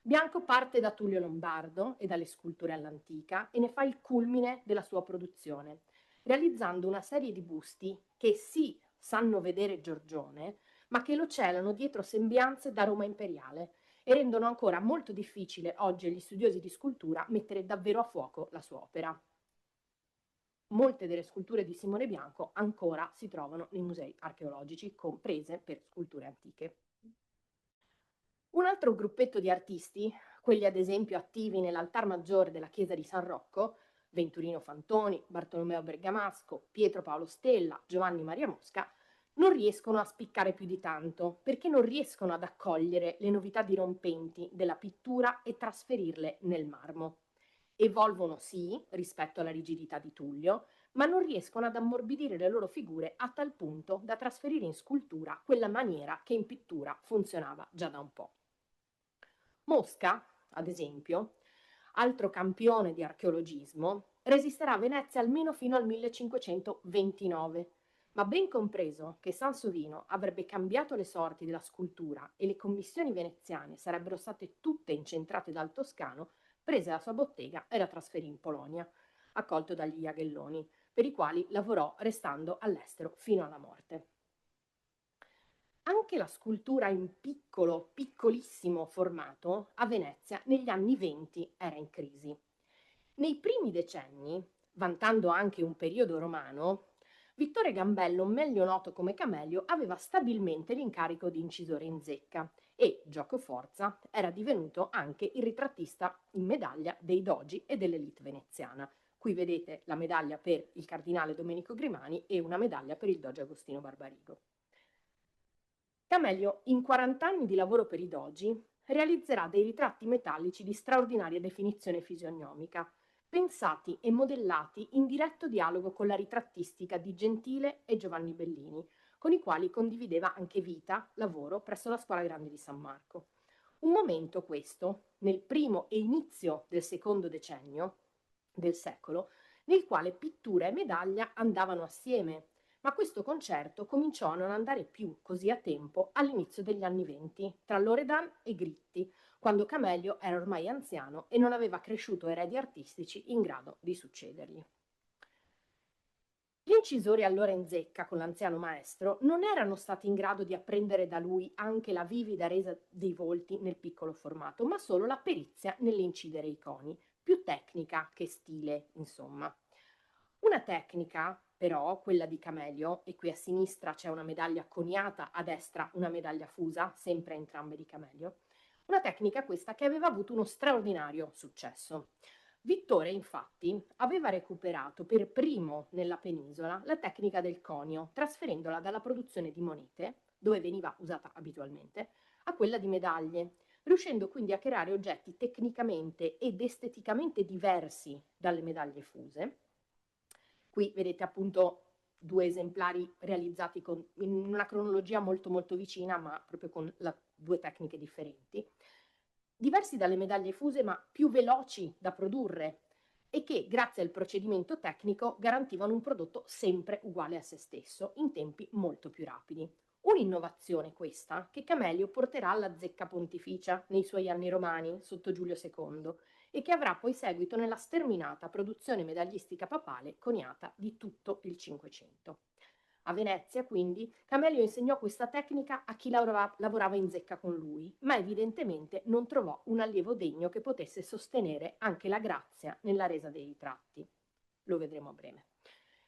Bianco parte da Tullio Lombardo e dalle sculture all'antica e ne fa il culmine della sua produzione, realizzando una serie di busti che sì sanno vedere Giorgione, ma che lo celano dietro sembianze da Roma imperiale e rendono ancora molto difficile oggi agli studiosi di scultura mettere davvero a fuoco la sua opera. Molte delle sculture di Simone Bianco ancora si trovano nei musei archeologici, comprese per sculture antiche. Un altro gruppetto di artisti, quelli ad esempio attivi nell'altar maggiore della chiesa di San Rocco, Venturino Fantoni, Bartolomeo Bergamasco, Pietro Paolo Stella, Giovanni Maria Mosca, non riescono a spiccare più di tanto, perché non riescono ad accogliere le novità dirompenti della pittura e trasferirle nel marmo. Evolvono sì rispetto alla rigidità di Tullio, ma non riescono ad ammorbidire le loro figure a tal punto da trasferire in scultura quella maniera che in pittura funzionava già da un po'. Mosca, ad esempio, altro campione di archeologismo, resisterà a Venezia almeno fino al 1529, ma ben compreso che Sansovino avrebbe cambiato le sorti della scultura e le commissioni veneziane sarebbero state tutte incentrate dal Toscano, prese la sua bottega e la trasferì in Polonia, accolto dagli Jagelloni, per i quali lavorò restando all'estero fino alla morte. Anche la scultura in piccolo, piccolissimo formato a Venezia negli anni '20 era in crisi. Nei primi decenni, vantando anche un periodo romano, Vittore Gambello, meglio noto come Camelio, aveva stabilmente l'incarico di incisore in zecca e, giocoforza, era divenuto anche il ritrattista in medaglia dei dogi e dell'elite veneziana. Qui vedete la medaglia per il cardinale Domenico Grimani e una medaglia per il doge Agostino Barbarigo. Camelio, in 40 anni di lavoro per i dogi, realizzerà dei ritratti metallici di straordinaria definizione fisionomica, pensati e modellati in diretto dialogo con la ritrattistica di Gentile e Giovanni Bellini, con i quali condivideva anche vita, lavoro presso la Scuola Grande di San Marco. Un momento questo, nel primo e inizio del secondo decennio del secolo, nel quale pittura e medaglia andavano assieme, ma questo concerto cominciò a non andare più così a tempo all'inizio degli anni '20, tra Loredan e Gritti, quando Camelio era ormai anziano e non aveva cresciuto eredi artistici in grado di succedergli. Gli incisori allora in zecca con l'anziano maestro non erano stati in grado di apprendere da lui anche la vivida resa dei volti nel piccolo formato, ma solo la perizia nell'incidere i coni, più tecnica che stile, insomma. Una tecnica, però, quella di Camelio, e qui a sinistra c'è una medaglia coniata, a destra una medaglia fusa, sempre entrambe di Camelio, una tecnica questa che aveva avuto uno straordinario successo. Vittore, infatti, aveva recuperato per primo nella penisola la tecnica del conio, trasferendola dalla produzione di monete, dove veniva usata abitualmente, a quella di medaglie, riuscendo quindi a creare oggetti tecnicamente ed esteticamente diversi dalle medaglie fuse. Qui vedete appunto due esemplari realizzati in una cronologia molto molto vicina, ma proprio con due tecniche differenti, diversi dalle medaglie fuse, ma più veloci da produrre e che, grazie al procedimento tecnico, garantivano un prodotto sempre uguale a se stesso, in tempi molto più rapidi. Un'innovazione questa che Camelio porterà alla zecca pontificia nei suoi anni romani, sotto Giulio II, e che avrà poi seguito nella sterminata produzione medagliistica papale coniata di tutto il Cinquecento. A Venezia, quindi, Camelio insegnò questa tecnica a chi lavorava in zecca con lui, ma evidentemente non trovò un allievo degno che potesse sostenere anche la grazia nella resa dei ritratti. Lo vedremo a breve.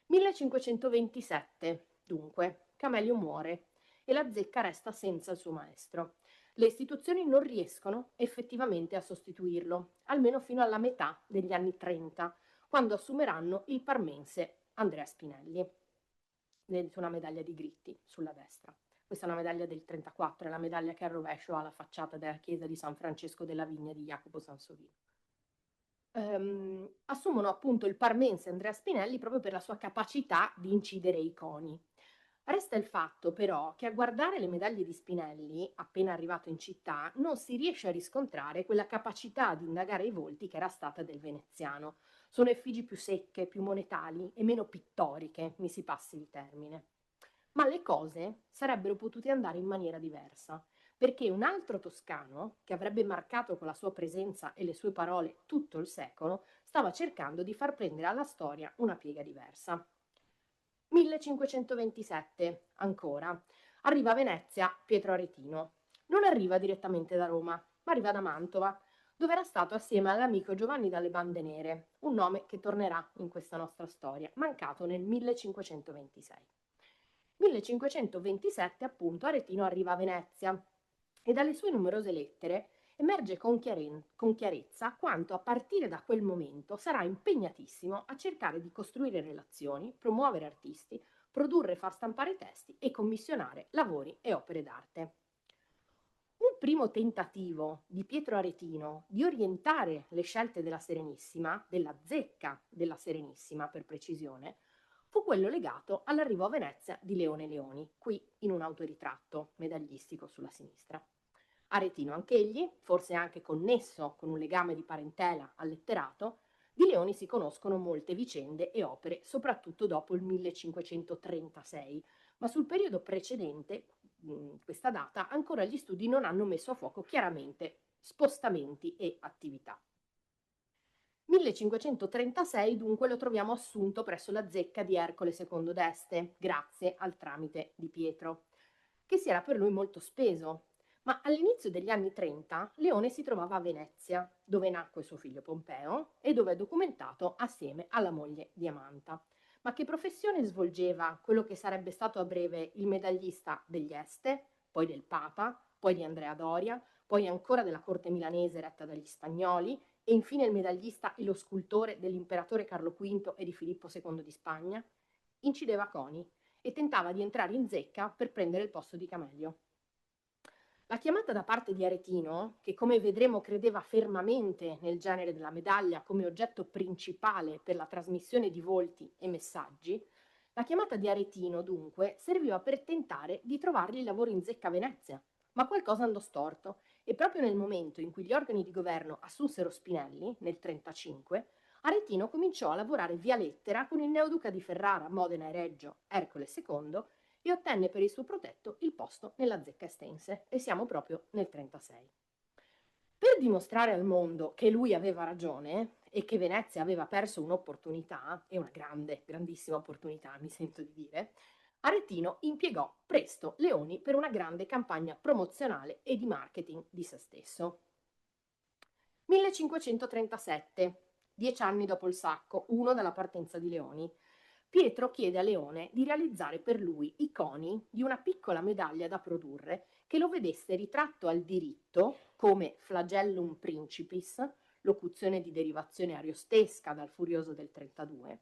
1527, dunque, Camelio muore e la zecca resta senza il suo maestro. Le istituzioni non riescono effettivamente a sostituirlo, almeno fino alla metà degli anni 30, quando assumeranno il parmense Andrea Spinelli. Vedete una medaglia di Gritti sulla destra. Questa è una medaglia del 34, è la medaglia che al rovescio ha la facciata della chiesa di San Francesco della Vigna di Jacopo Sansovino. Assumono appunto il parmense Andrea Spinelli proprio per la sua capacità di incidere i coni. Resta il fatto però che a guardare le medaglie di Spinelli, appena arrivato in città, non si riesce a riscontrare quella capacità di indagare i volti che era stata del veneziano. Sono effigi più secche, più monetali e meno pittoriche, mi si passi il termine. Ma le cose sarebbero potute andare in maniera diversa, perché un altro toscano, che avrebbe marcato con la sua presenza e le sue parole tutto il secolo, stava cercando di far prendere alla storia una piega diversa. 1527, ancora, arriva a Venezia Pietro Aretino. Non arriva direttamente da Roma, ma arriva da Mantova, dove era stato assieme all'amico Giovanni dalle Bande Nere, un nome che tornerà in questa nostra storia, mancato nel 1526. 1527, appunto, Aretino arriva a Venezia e dalle sue numerose lettere emerge con chiarezza quanto a partire da quel momento sarà impegnatissimo a cercare di costruire relazioni, promuovere artisti, produrre e far stampare testi e commissionare lavori e opere d'arte. Un primo tentativo di Pietro Aretino di orientare le scelte della Serenissima, della zecca della Serenissima per precisione, fu quello legato all'arrivo a Venezia di Leone Leoni, qui in un autoritratto medaglistico sulla sinistra. Aretino anch'egli, forse anche connesso con un legame di parentela al letterato, di Leoni si conoscono molte vicende e opere, soprattutto dopo il 1536, ma sul periodo precedente, questa data, ancora gli studi non hanno messo a fuoco chiaramente spostamenti e attività. 1536 dunque lo troviamo assunto presso la zecca di Ercole II d'Este, grazie al tramite di Pietro, che si era per lui molto speso. Ma all'inizio degli anni 30 Leone si trovava a Venezia, dove nacque suo figlio Pompeo e dove è documentato assieme alla moglie Diamanta. Ma che professione svolgeva quello che sarebbe stato a breve il medaglista degli Este, poi del Papa, poi di Andrea Doria, poi ancora della corte milanese retta dagli spagnoli e infine il medaglista e lo scultore dell'imperatore Carlo V e di Filippo II di Spagna? Incideva coni e tentava di entrare in zecca per prendere il posto di Camelio. La chiamata da parte di Aretino, che come vedremo credeva fermamente nel genere della medaglia come oggetto principale per la trasmissione di volti e messaggi, la chiamata di Aretino dunque serviva per tentare di trovargli lavoro in zecca a Venezia, ma qualcosa andò storto e proprio nel momento in cui gli organi di governo assunsero Spinelli, nel 1935, Aretino cominciò a lavorare via lettera con il neoduca di Ferrara, Modena e Reggio, Ercole II, e ottenne per il suo protetto il posto nella zecca estense, e siamo proprio nel 1936. Per dimostrare al mondo che lui aveva ragione e che Venezia aveva perso un'opportunità, e una grande, grandissima opportunità, mi sento di dire, Aretino impiegò presto Leoni per una grande campagna promozionale e di marketing di se stesso. 1537, 10 anni dopo il sacco, uno dalla partenza di Leoni, Pietro chiede a Leone di realizzare per lui i coni di una piccola medaglia da produrre che lo vedesse ritratto al diritto come flagellum principis, locuzione di derivazione ariostesca dal Furioso del 32,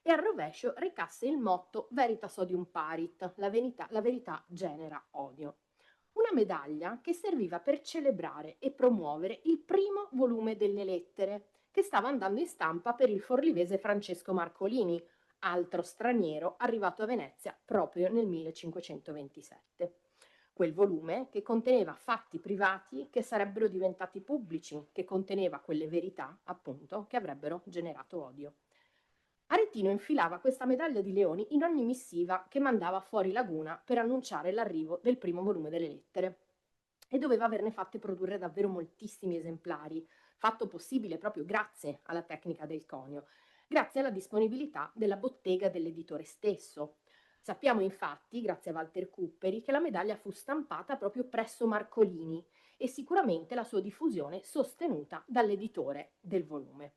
e al rovescio recasse il motto Veritas odium parit, la verità genera odio. Una medaglia che serviva per celebrare e promuovere il primo volume delle lettere, che stava andando in stampa per il forlivese Francesco Marcolini, altro straniero arrivato a Venezia proprio nel 1527. Quel volume che conteneva fatti privati che sarebbero diventati pubblici, che conteneva quelle verità, appunto, che avrebbero generato odio. Aretino infilava questa medaglia di Leoni in ogni missiva che mandava fuori laguna per annunciare l'arrivo del primo volume delle lettere, e doveva averne fatte produrre davvero moltissimi esemplari, fatto possibile proprio grazie alla tecnica del conio, grazie alla disponibilità della bottega dell'editore stesso. Sappiamo infatti, grazie a Walter Cupperi, che la medaglia fu stampata proprio presso Marcolini e sicuramente la sua diffusione sostenuta dall'editore del volume.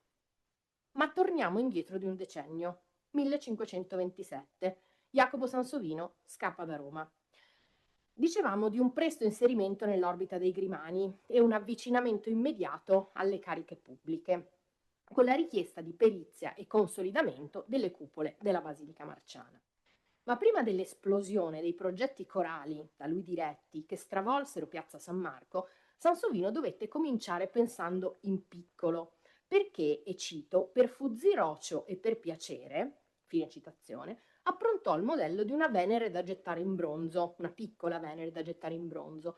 Ma torniamo indietro di un decennio, 1527. Jacopo Sansovino scappa da Roma. Dicevamo di un presto inserimento nell'orbita dei Grimani e un avvicinamento immediato alle cariche pubbliche, con la richiesta di perizia e consolidamento delle cupole della Basilica Marciana. Ma prima dell'esplosione dei progetti corali da lui diretti che stravolsero Piazza San Marco, Sansovino dovette cominciare pensando in piccolo, perché, e cito, per fuzziroccio e per piacere, fine citazione, approntò il modello di una Venere da gettare in bronzo, una piccola Venere da gettare in bronzo,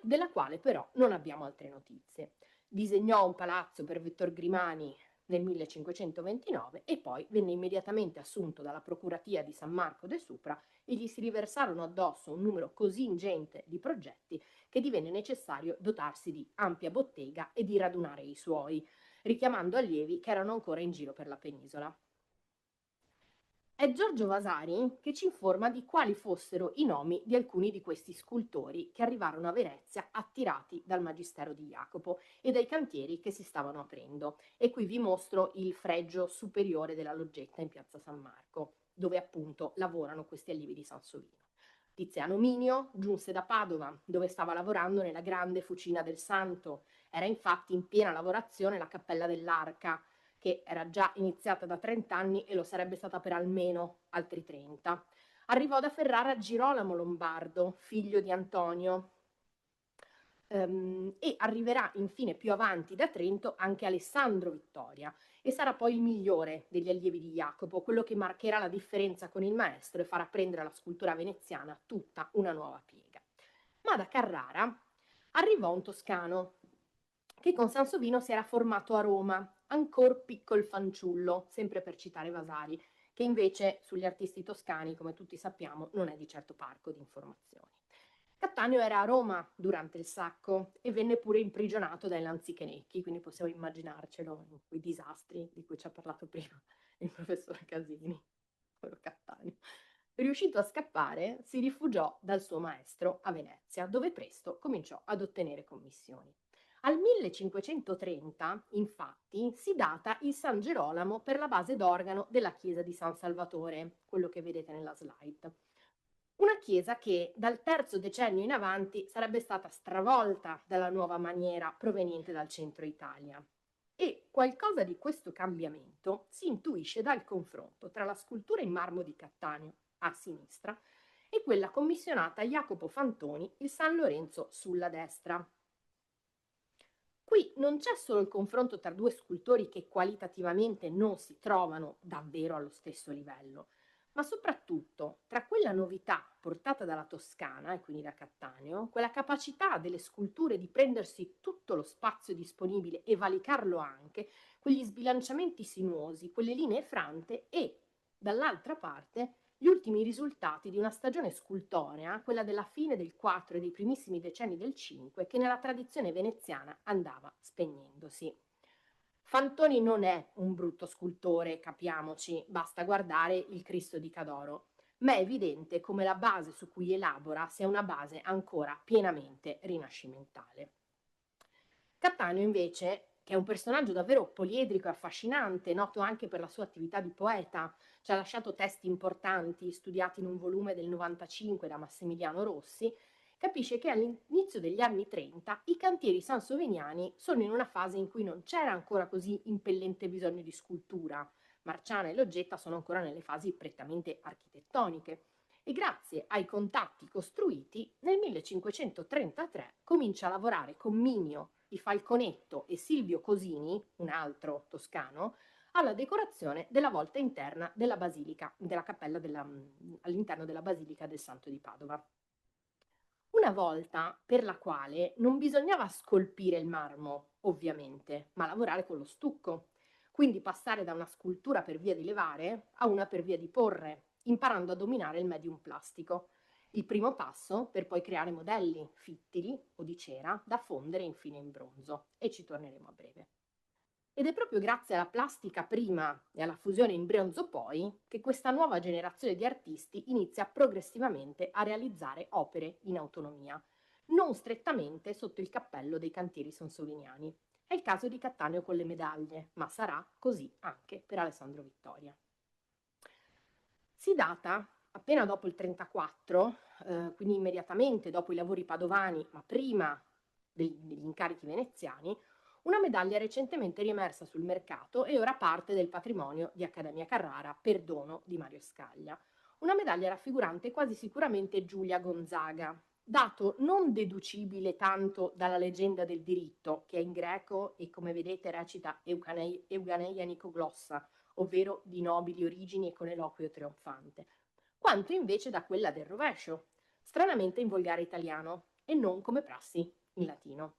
della quale però non abbiamo altre notizie. Disegnò un palazzo per Vittor Grimani nel 1529 e poi venne immediatamente assunto dalla Procuratia di San Marco de Supra e gli si riversarono addosso un numero così ingente di progetti che divenne necessario dotarsi di ampia bottega e di radunare i suoi, richiamando allievi che erano ancora in giro per la penisola. È Giorgio Vasari che ci informa di quali fossero i nomi di alcuni di questi scultori che arrivarono a Venezia attirati dal magistero di Jacopo e dai cantieri che si stavano aprendo. E qui vi mostro il fregio superiore della loggetta in piazza San Marco, dove appunto lavorano questi allievi di Sansovino. Tiziano Minio giunse da Padova, dove stava lavorando nella grande fucina del Santo. Era infatti in piena lavorazione la cappella dell'Arca, che era già iniziata da 30 anni e lo sarebbe stata per almeno altri 30. Arrivò da Ferrara Girolamo Lombardo, figlio di Antonio, e arriverà infine più avanti da Trento anche Alessandro Vittoria e sarà poi il migliore degli allievi di Jacopo, quello che marcherà la differenza con il maestro e farà prendere alla scultura veneziana tutta una nuova piega. Ma da Carrara arrivò un toscano che con Sansovino si era formato a Roma, ancor piccol fanciullo, sempre per citare Vasari, che invece sugli artisti toscani, come tutti sappiamo, non è di certo parco di informazioni. Cattaneo era a Roma durante il sacco e venne pure imprigionato dai lanzichenecchi, quindi possiamo immaginarcelo in quei disastri di cui ci ha parlato prima il professor Casini, quello Cattaneo. Riuscito a scappare, si rifugiò dal suo maestro a Venezia, dove presto cominciò ad ottenere commissioni. Al 1530, infatti, si data il San Gerolamo per la base d'organo della chiesa di San Salvatore, quello che vedete nella slide. Una chiesa che dal terzo decennio in avanti sarebbe stata stravolta dalla nuova maniera proveniente dal centro Italia. E qualcosa di questo cambiamento si intuisce dal confronto tra la scultura in marmo di Cattaneo, a sinistra, e quella commissionata a Jacopo Fantoni, il San Lorenzo, sulla destra. Qui non c'è solo il confronto tra due scultori che qualitativamente non si trovano davvero allo stesso livello, ma soprattutto tra quella novità portata dalla Toscana e quindi da Cattaneo, quella capacità delle sculture di prendersi tutto lo spazio disponibile e valicarlo anche, quegli sbilanciamenti sinuosi, quelle linee frante e, dall'altra parte, gli ultimi risultati di una stagione scultorea, quella della fine del 4 e dei primissimi decenni del 5, che nella tradizione veneziana andava spegnendosi. Fantoni non è un brutto scultore, capiamoci, basta guardare il Cristo di Cadoro, ma è evidente come la base su cui elabora sia una base ancora pienamente rinascimentale. Cattaneo invece, che è un personaggio davvero poliedrico e affascinante, noto anche per la sua attività di poeta, ci ha lasciato testi importanti studiati in un volume del 95 da Massimiliano Rossi, capisce che all'inizio degli anni 30 i cantieri sansoviniani sono in una fase in cui non c'era ancora così impellente bisogno di scultura. Marciana e Loggetta sono ancora nelle fasi prettamente architettoniche e grazie ai contatti costruiti nel 1533 comincia a lavorare con Minio di Falconetto e Silvio Cosini, un altro toscano, alla decorazione della volta interna della basilica, della cappella all'interno della Basilica del Santo di Padova. Una volta per la quale non bisognava scolpire il marmo, ovviamente, ma lavorare con lo stucco. Quindi passare da una scultura per via di levare a una per via di porre, imparando a dominare il medium plastico. Il primo passo per poi creare modelli fittili o di cera da fondere infine in bronzo, e ci torneremo a breve. Ed è proprio grazie alla plastica prima e alla fusione in bronzo poi che questa nuova generazione di artisti inizia progressivamente a realizzare opere in autonomia, non strettamente sotto il cappello dei cantieri sansoviniani. È il caso di Cattaneo con le medaglie, ma sarà così anche per Alessandro Vittoria. Si data appena dopo il 34, quindi immediatamente dopo i lavori padovani, ma prima degli incarichi veneziani, una medaglia recentemente riemersa sul mercato e ora parte del patrimonio di Accademia Carrara per dono di Mario Scaglia. Una medaglia raffigurante quasi sicuramente Giulia Gonzaga, dato non deducibile tanto dalla leggenda del diritto, che è in greco e come vedete recita Euganeia Nicoglossa, ovvero di nobili origini e con eloquio trionfante, quanto invece da quella del rovescio, stranamente in volgare italiano e non come prassi in latino,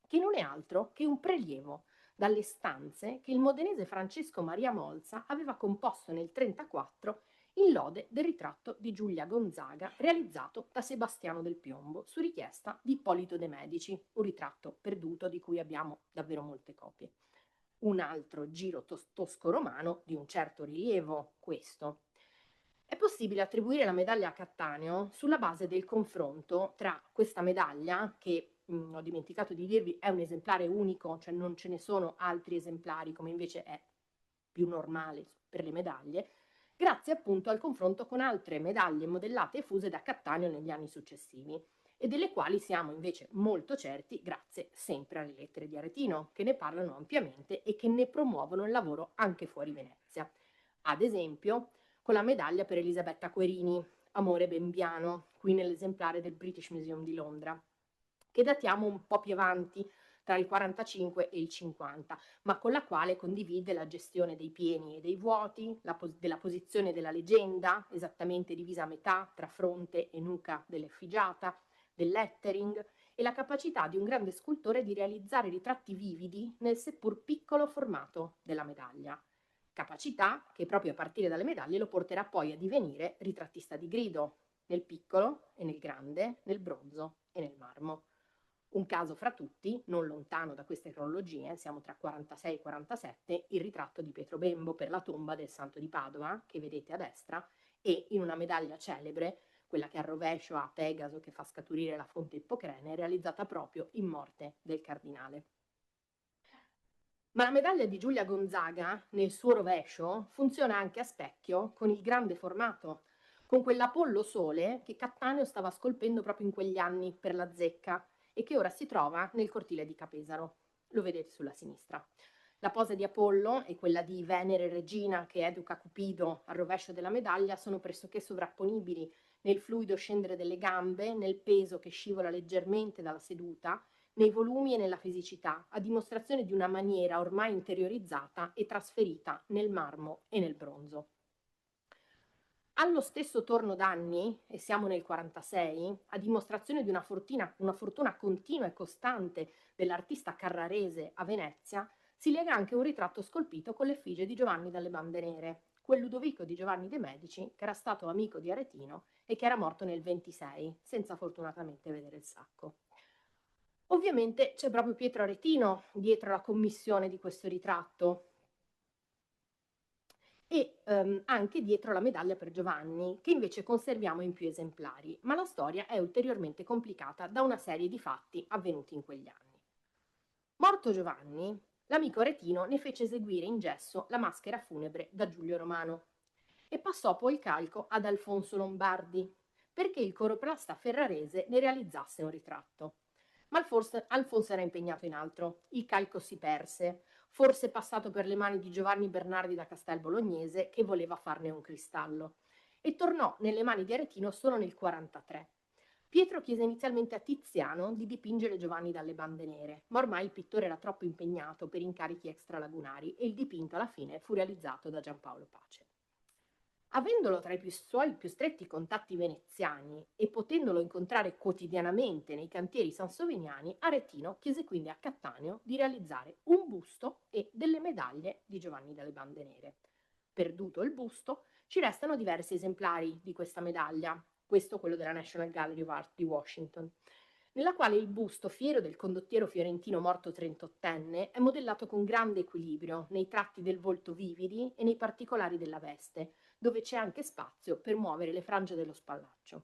che non è altro che un prelievo dalle stanze che il modenese Francesco Maria Molza aveva composto nel 1934 in lode del ritratto di Giulia Gonzaga realizzato da Sebastiano del Piombo su richiesta di Ippolito de' Medici, un ritratto perduto di cui abbiamo davvero molte copie. Un altro giro tosco-romano di un certo rilievo, questo. È possibile attribuire la medaglia a Cattaneo sulla base del confronto tra questa medaglia, che ho dimenticato di dirvi è un esemplare unico, cioè non ce ne sono altri esemplari come invece è più normale per le medaglie, grazie appunto al confronto con altre medaglie modellate e fuse da Cattaneo negli anni successivi e delle quali siamo invece molto certi grazie sempre alle lettere di Aretino, che ne parlano ampiamente e che ne promuovono il lavoro anche fuori Venezia. Ad esempio, con la medaglia per Elisabetta Querini, Amore Bembiano, qui nell'esemplare del British Museum di Londra, che datiamo un po' più avanti, tra il 45 e il 50, ma con la quale condivide la gestione dei pieni e dei vuoti, della posizione della leggenda, esattamente divisa a metà tra fronte e nuca dell'effigiata, del lettering e la capacità di un grande scultore di realizzare ritratti vividi nel seppur piccolo formato della medaglia. Capacità che proprio a partire dalle medaglie lo porterà poi a divenire ritrattista di grido, nel piccolo e nel grande, nel bronzo e nel marmo. Un caso fra tutti, non lontano da queste cronologie, siamo tra 46 e 47, il ritratto di Pietro Bembo per la tomba del Santo di Padova, che vedete a destra, e in una medaglia celebre, quella che al rovescio ha Pegaso che fa scaturire la fonte Ippocrene, realizzata proprio in morte del cardinale. Ma la medaglia di Giulia Gonzaga, nel suo rovescio, funziona anche a specchio con il grande formato, con quell'Apollo Sole che Cattaneo stava scolpendo proprio in quegli anni per la Zecca e che ora si trova nel cortile di Capesaro. Lo vedete sulla sinistra. La posa di Apollo e quella di Venere Regina che educa Cupido al rovescio della medaglia sono pressoché sovrapponibili nel fluido scendere delle gambe, nel peso che scivola leggermente dalla seduta, nei volumi e nella fisicità, a dimostrazione di una maniera ormai interiorizzata e trasferita nel marmo e nel bronzo. Allo stesso torno d'anni, e siamo nel 46, a dimostrazione di una fortuna continua e costante dell'artista carrarese a Venezia, si lega anche un ritratto scolpito con l'effigie di Giovanni dalle Bande Nere, quel Ludovico di Giovanni de' Medici che era stato amico di Aretino e che era morto nel 26, senza fortunatamente vedere il sacco. Ovviamente c'è proprio Pietro Aretino dietro la commissione di questo ritratto e anche dietro la medaglia per Giovanni, che invece conserviamo in più esemplari, ma la storia è ulteriormente complicata da una serie di fatti avvenuti in quegli anni. Morto Giovanni, l'amico Aretino ne fece eseguire in gesso la maschera funebre da Giulio Romano e passò poi il calco ad Alfonso Lombardi, perché il coroplasta ferrarese ne realizzasse un ritratto. Ma Alfonso era impegnato in altro, il calco si perse, forse passato per le mani di Giovanni Bernardi da Castel Bolognese che voleva farne un cristallo, e tornò nelle mani di Aretino solo nel 43. Pietro chiese inizialmente a Tiziano di dipingere Giovanni dalle Bande Nere, ma ormai il pittore era troppo impegnato per incarichi extralagunari e il dipinto alla fine fu realizzato da Giampaolo Pace. Avendolo tra i suoi più stretti contatti veneziani e potendolo incontrare quotidianamente nei cantieri sansoviniani, Aretino chiese quindi a Cattaneo di realizzare un busto e delle medaglie di Giovanni dalle Bande Nere. Perduto il busto, ci restano diversi esemplari di questa medaglia, questo quello della National Gallery of Art di Washington, nella quale il busto fiero del condottiero fiorentino morto 38enne è modellato con grande equilibrio nei tratti del volto vividi e nei particolari della veste, dove c'è anche spazio per muovere le frange dello spallaccio.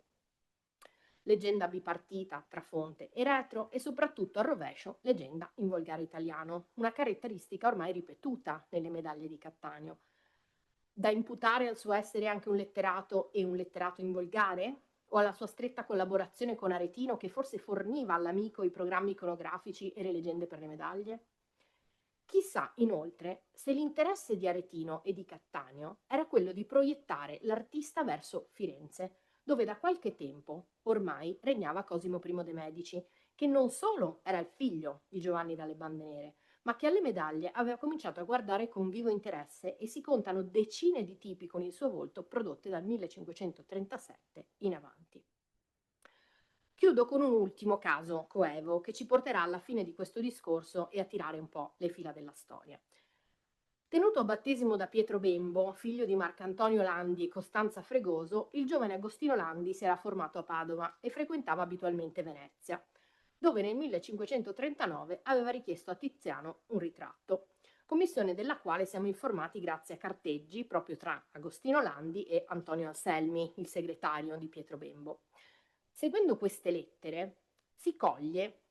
Leggenda bipartita tra fonte e retro e soprattutto al rovescio leggenda in volgare italiano, una caratteristica ormai ripetuta nelle medaglie di Cattaneo. Da imputare al suo essere anche un letterato e un letterato in volgare? O alla sua stretta collaborazione con Aretino, che forse forniva all'amico i programmi iconografici e le leggende per le medaglie? Chissà, inoltre, se l'interesse di Aretino e di Cattaneo era quello di proiettare l'artista verso Firenze, dove da qualche tempo ormai regnava Cosimo I de' Medici, che non solo era il figlio di Giovanni dalle Bande Nere, ma che alle medaglie aveva cominciato a guardare con vivo interesse, e si contano decine di tipi con il suo volto prodotte dal 1537 in avanti. Chiudo con un ultimo caso coevo che ci porterà alla fine di questo discorso e a tirare un po' le fila della storia. Tenuto a battesimo da Pietro Bembo, figlio di Marcantonio Landi e Costanza Fregoso, il giovane Agostino Landi si era formato a Padova e frequentava abitualmente Venezia, dove nel 1539 aveva richiesto a Tiziano un ritratto, commissione della quale siamo informati grazie a carteggi proprio tra Agostino Landi e Antonio Anselmi, il segretario di Pietro Bembo. Seguendo queste lettere si coglie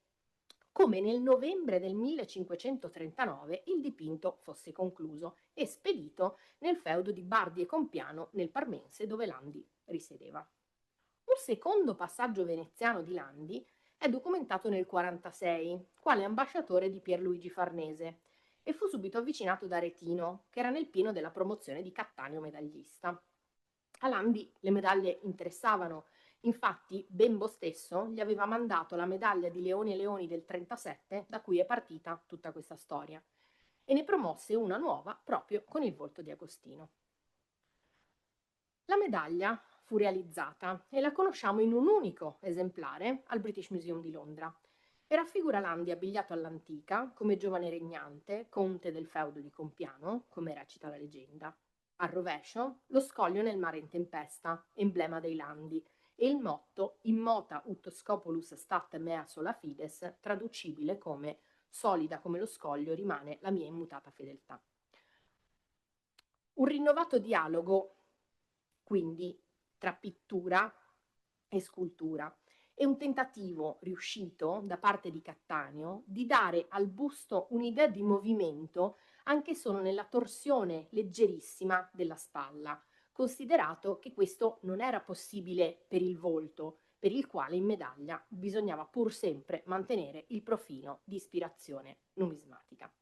come nel novembre del 1539 il dipinto fosse concluso e spedito nel feudo di Bardi e Compiano nel Parmense, dove Landi risiedeva. Un secondo passaggio veneziano di Landi è documentato nel 46, quale ambasciatore di Pierluigi Farnese, e fu subito avvicinato da Aretino, che era nel pieno della promozione di Cattaneo medaglista. A Landi le medaglie interessavano. Infatti Bembo stesso gli aveva mandato la medaglia di Leoni e Leoni del 37, da cui è partita tutta questa storia, e ne promosse una nuova proprio con il volto di Agostino. La medaglia fu realizzata e la conosciamo in un unico esemplare al British Museum di Londra e raffigura Landi abbigliato all'antica come giovane regnante, conte del feudo di Compiano, come recita la leggenda. Al rovescio, lo scoglio nel mare in tempesta, emblema dei Landi, e il motto Immota ut scopulus stat mea sola fides, traducibile come solida come lo scoglio rimane la mia immutata fedeltà. Un rinnovato dialogo, quindi, tra pittura e scultura, e un tentativo riuscito da parte di Cattaneo di dare al busto un'idea di movimento anche solo nella torsione leggerissima della spalla, considerato che questo non era possibile per il volto, per il quale in medaglia bisognava pur sempre mantenere il profilo di ispirazione numismatica.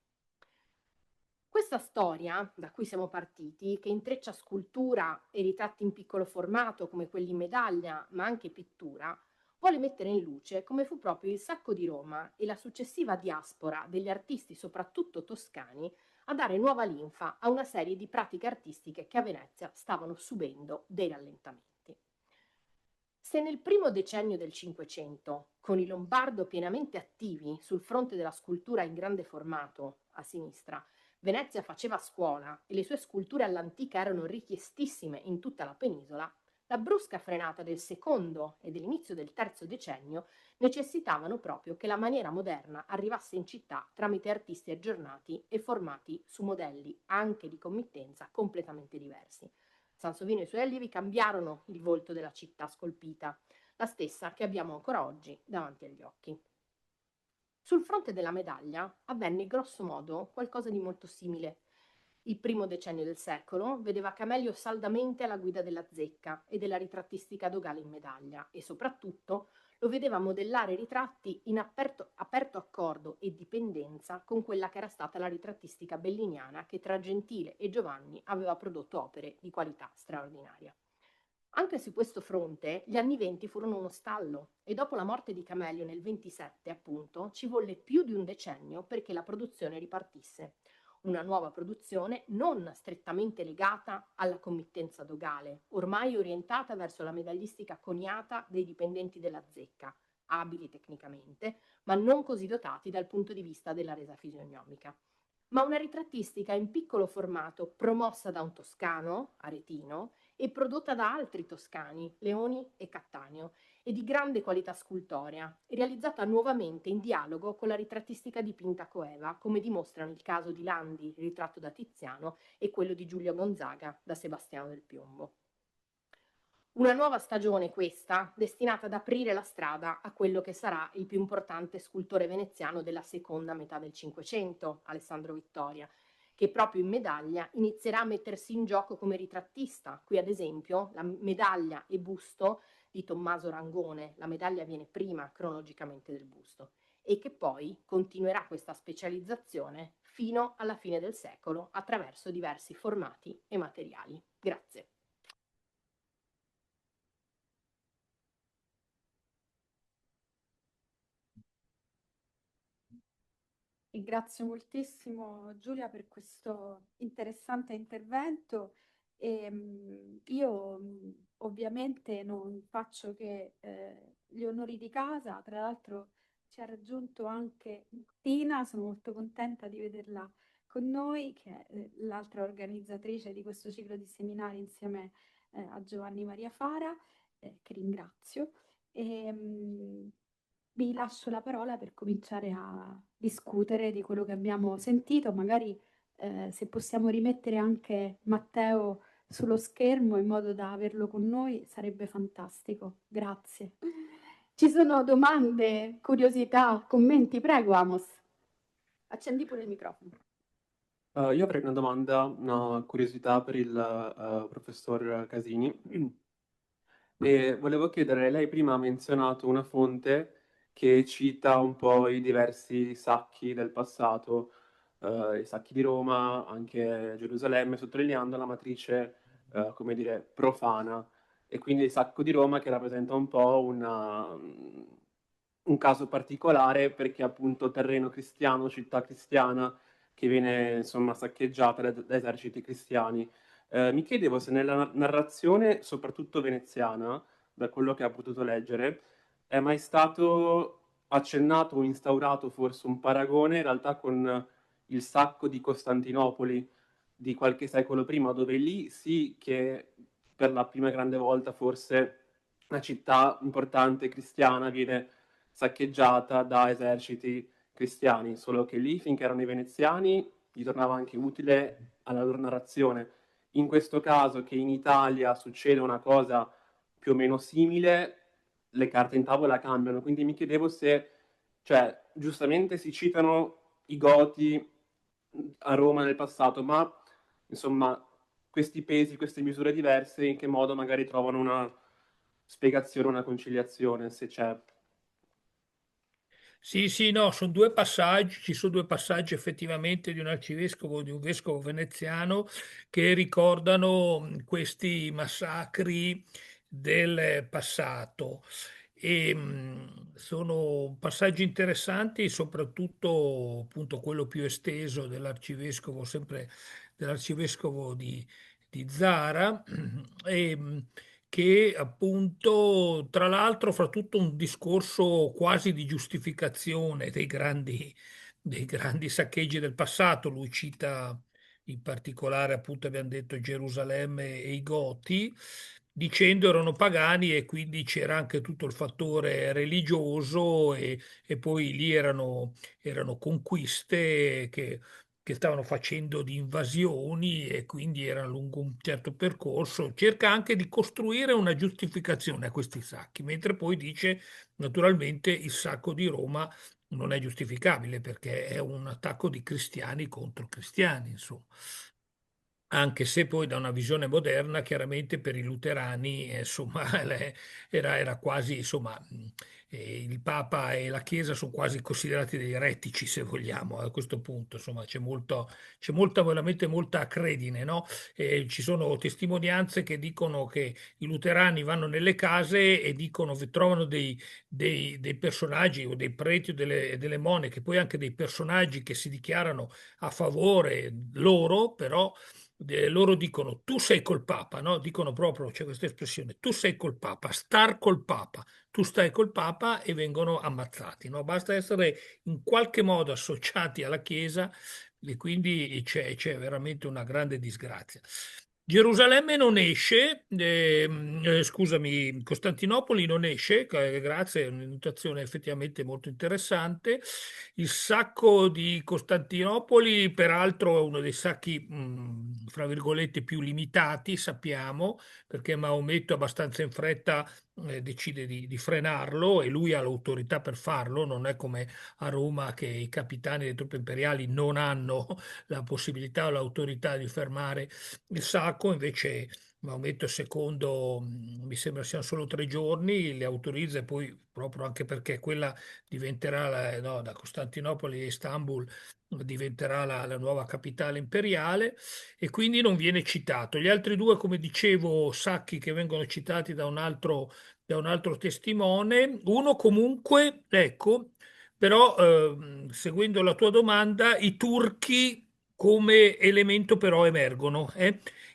Questa storia, da cui siamo partiti, che intreccia scultura e ritratti in piccolo formato come quelli in medaglia, ma anche pittura, vuole mettere in luce come fu proprio il Sacco di Roma e la successiva diaspora degli artisti, soprattutto toscani, a dare nuova linfa a una serie di pratiche artistiche che a Venezia stavano subendo dei rallentamenti. Se nel primo decennio del Cinquecento, con i Lombardo pienamente attivi sul fronte della scultura in grande formato, a sinistra, Venezia faceva scuola e le sue sculture all'antica erano richiestissime in tutta la penisola, la brusca frenata del secondo e dell'inizio del terzo decennio necessitavano proprio che la maniera moderna arrivasse in città tramite artisti aggiornati e formati su modelli anche di committenza completamente diversi. Sansovino e i suoi allievi cambiarono il volto della città scolpita, la stessa che abbiamo ancora oggi davanti agli occhi. Sul fronte della medaglia avvenne grosso modo qualcosa di molto simile. Il primo decennio del secolo vedeva Camelio saldamente alla guida della zecca e della ritrattistica dogale in medaglia e soprattutto lo vedeva modellare ritratti in aperto accordo e dipendenza con quella che era stata la ritrattistica belliniana che tra Gentile e Giovanni aveva prodotto opere di qualità straordinaria. Anche su questo fronte gli anni '20 furono uno stallo e dopo la morte di Camelio nel 27, appunto, ci volle più di un decennio perché la produzione ripartisse. Una nuova produzione non strettamente legata alla committenza dogale, ormai orientata verso la medaglistica coniata dei dipendenti della zecca, abili tecnicamente, ma non così dotati dal punto di vista della resa fisionomica. Ma una ritrattistica in piccolo formato promossa da un toscano, Aretino, e prodotta da altri toscani, Leoni e Cattaneo, e di grande qualità scultorea, e realizzata nuovamente in dialogo con la ritrattistica dipinta coeva, come dimostrano il caso di Landi, ritratto da Tiziano, e quello di Giulio Gonzaga, da Sebastiano del Piombo. Una nuova stagione questa, destinata ad aprire la strada a quello che sarà il più importante scultore veneziano della seconda metà del Cinquecento, Alessandro Vittoria, che proprio in medaglia inizierà a mettersi in gioco come ritrattista. Qui ad esempio la medaglia e busto di Tommaso Rangone, la medaglia viene prima cronologicamente del busto, e che poi continuerà questa specializzazione fino alla fine del secolo attraverso diversi formati e materiali. Grazie. Ringrazio moltissimo Giulia per questo interessante intervento. Io ovviamente non faccio che gli onori di casa, tra l'altro ci ha raggiunto anche Martina, sono molto contenta di vederla con noi, che è l'altra organizzatrice di questo ciclo di seminari insieme a Giovanni Maria Fara, che ringrazio. Vi lascio la parola per cominciare a discutere di quello che abbiamo sentito, magari se possiamo rimettere anche Matteo sullo schermo in modo da averlo con noi, sarebbe fantastico. Grazie. Ci sono domande, curiosità, commenti? Prego, Amos. Accendi pure il microfono. Io avrei una domanda, una curiosità per il professor Casini. E volevo chiedere, lei prima ha menzionato una fonte che cita un po' i diversi sacchi del passato, i sacchi di Roma, anche Gerusalemme, sottolineando la matrice, come dire, profana. E quindi il sacco di Roma che rappresenta un po' un caso particolare perché appunto terreno cristiano, città cristiana che viene insomma saccheggiata da eserciti cristiani. Mi chiedevo se nella narrazione, soprattutto veneziana, da quello che ho potuto leggere, è mai stato accennato o instaurato forse un paragone in realtà con il sacco di Costantinopoli di qualche secolo prima, dove lì sì che per la prima grande volta forse una città importante cristiana viene saccheggiata da eserciti cristiani, solo che lì finché erano i veneziani gli tornava anche utile alla loro narrazione. In questo caso, che in Italia succede una cosa più o meno simile, le carte in tavola cambiano. Quindi mi chiedevo se, cioè, giustamente si citano i Goti a Roma nel passato, ma insomma, questi pesi, queste misure diverse, in che modo magari trovano una spiegazione, una conciliazione, se c'è. Sì, sì, no, sono due passaggi, ci sono due passaggi effettivamente di un arcivescovo, di un vescovo veneziano che ricordano questi massacri del passato e sono passaggi interessanti, soprattutto appunto quello più esteso dell'arcivescovo, sempre dell'arcivescovo di Zara, e, che appunto, tra l'altro, fra tutto un discorso quasi di giustificazione dei grandi saccheggi del passato. Lui cita in particolare, appunto, abbiamo detto Gerusalemme e i Goti, dicendo erano pagani e quindi c'era anche tutto il fattore religioso e poi lì erano conquiste che stavano facendo di invasioni e quindi era lungo un certo percorso. Cerca anche di costruire una giustificazione a questi sacchi, mentre poi dice naturalmente il sacco di Roma non è giustificabile perché è un attacco di cristiani contro cristiani, insomma. Anche se poi da una visione moderna, chiaramente per i luterani, insomma, era quasi, insomma, il Papa e la Chiesa sono quasi considerati dei eretici, se vogliamo, a questo punto, insomma, c'è molta, veramente molta acredine, no? Ci sono testimonianze che dicono che i luterani vanno nelle case e dicono, trovano dei personaggi o dei preti o delle monache, poi anche dei personaggi che si dichiarano a favore loro, però loro dicono tu sei col Papa, no? Dicono proprio, c'è questa espressione, tu sei col Papa, star col Papa, tu stai col Papa e vengono ammazzati, no? Basta essere in qualche modo associati alla Chiesa e quindi c'è veramente una grande disgrazia. Gerusalemme non esce, scusami, Costantinopoli non esce, grazie, è un'innotazione effettivamente molto interessante. Il sacco di Costantinopoli, peraltro, è uno dei sacchi fra virgolette, più limitati, sappiamo, perché Maometto abbastanza in fretta decide di frenarlo e lui ha l'autorità per farlo, non è come a Roma che i capitani delle truppe imperiali non hanno la possibilità o l'autorità di fermare il sacco, invece Maometto II, mi sembra siano solo 3 giorni, le autorizza e poi proprio anche perché quella diventerà, no, da Costantinopoli a Istanbul diventerà la nuova capitale imperiale e quindi non viene citato. Gli altri due, come dicevo, sacchi che vengono citati da un altro testimone, uno comunque, ecco, però seguendo la tua domanda, i turchi come elemento però emergono.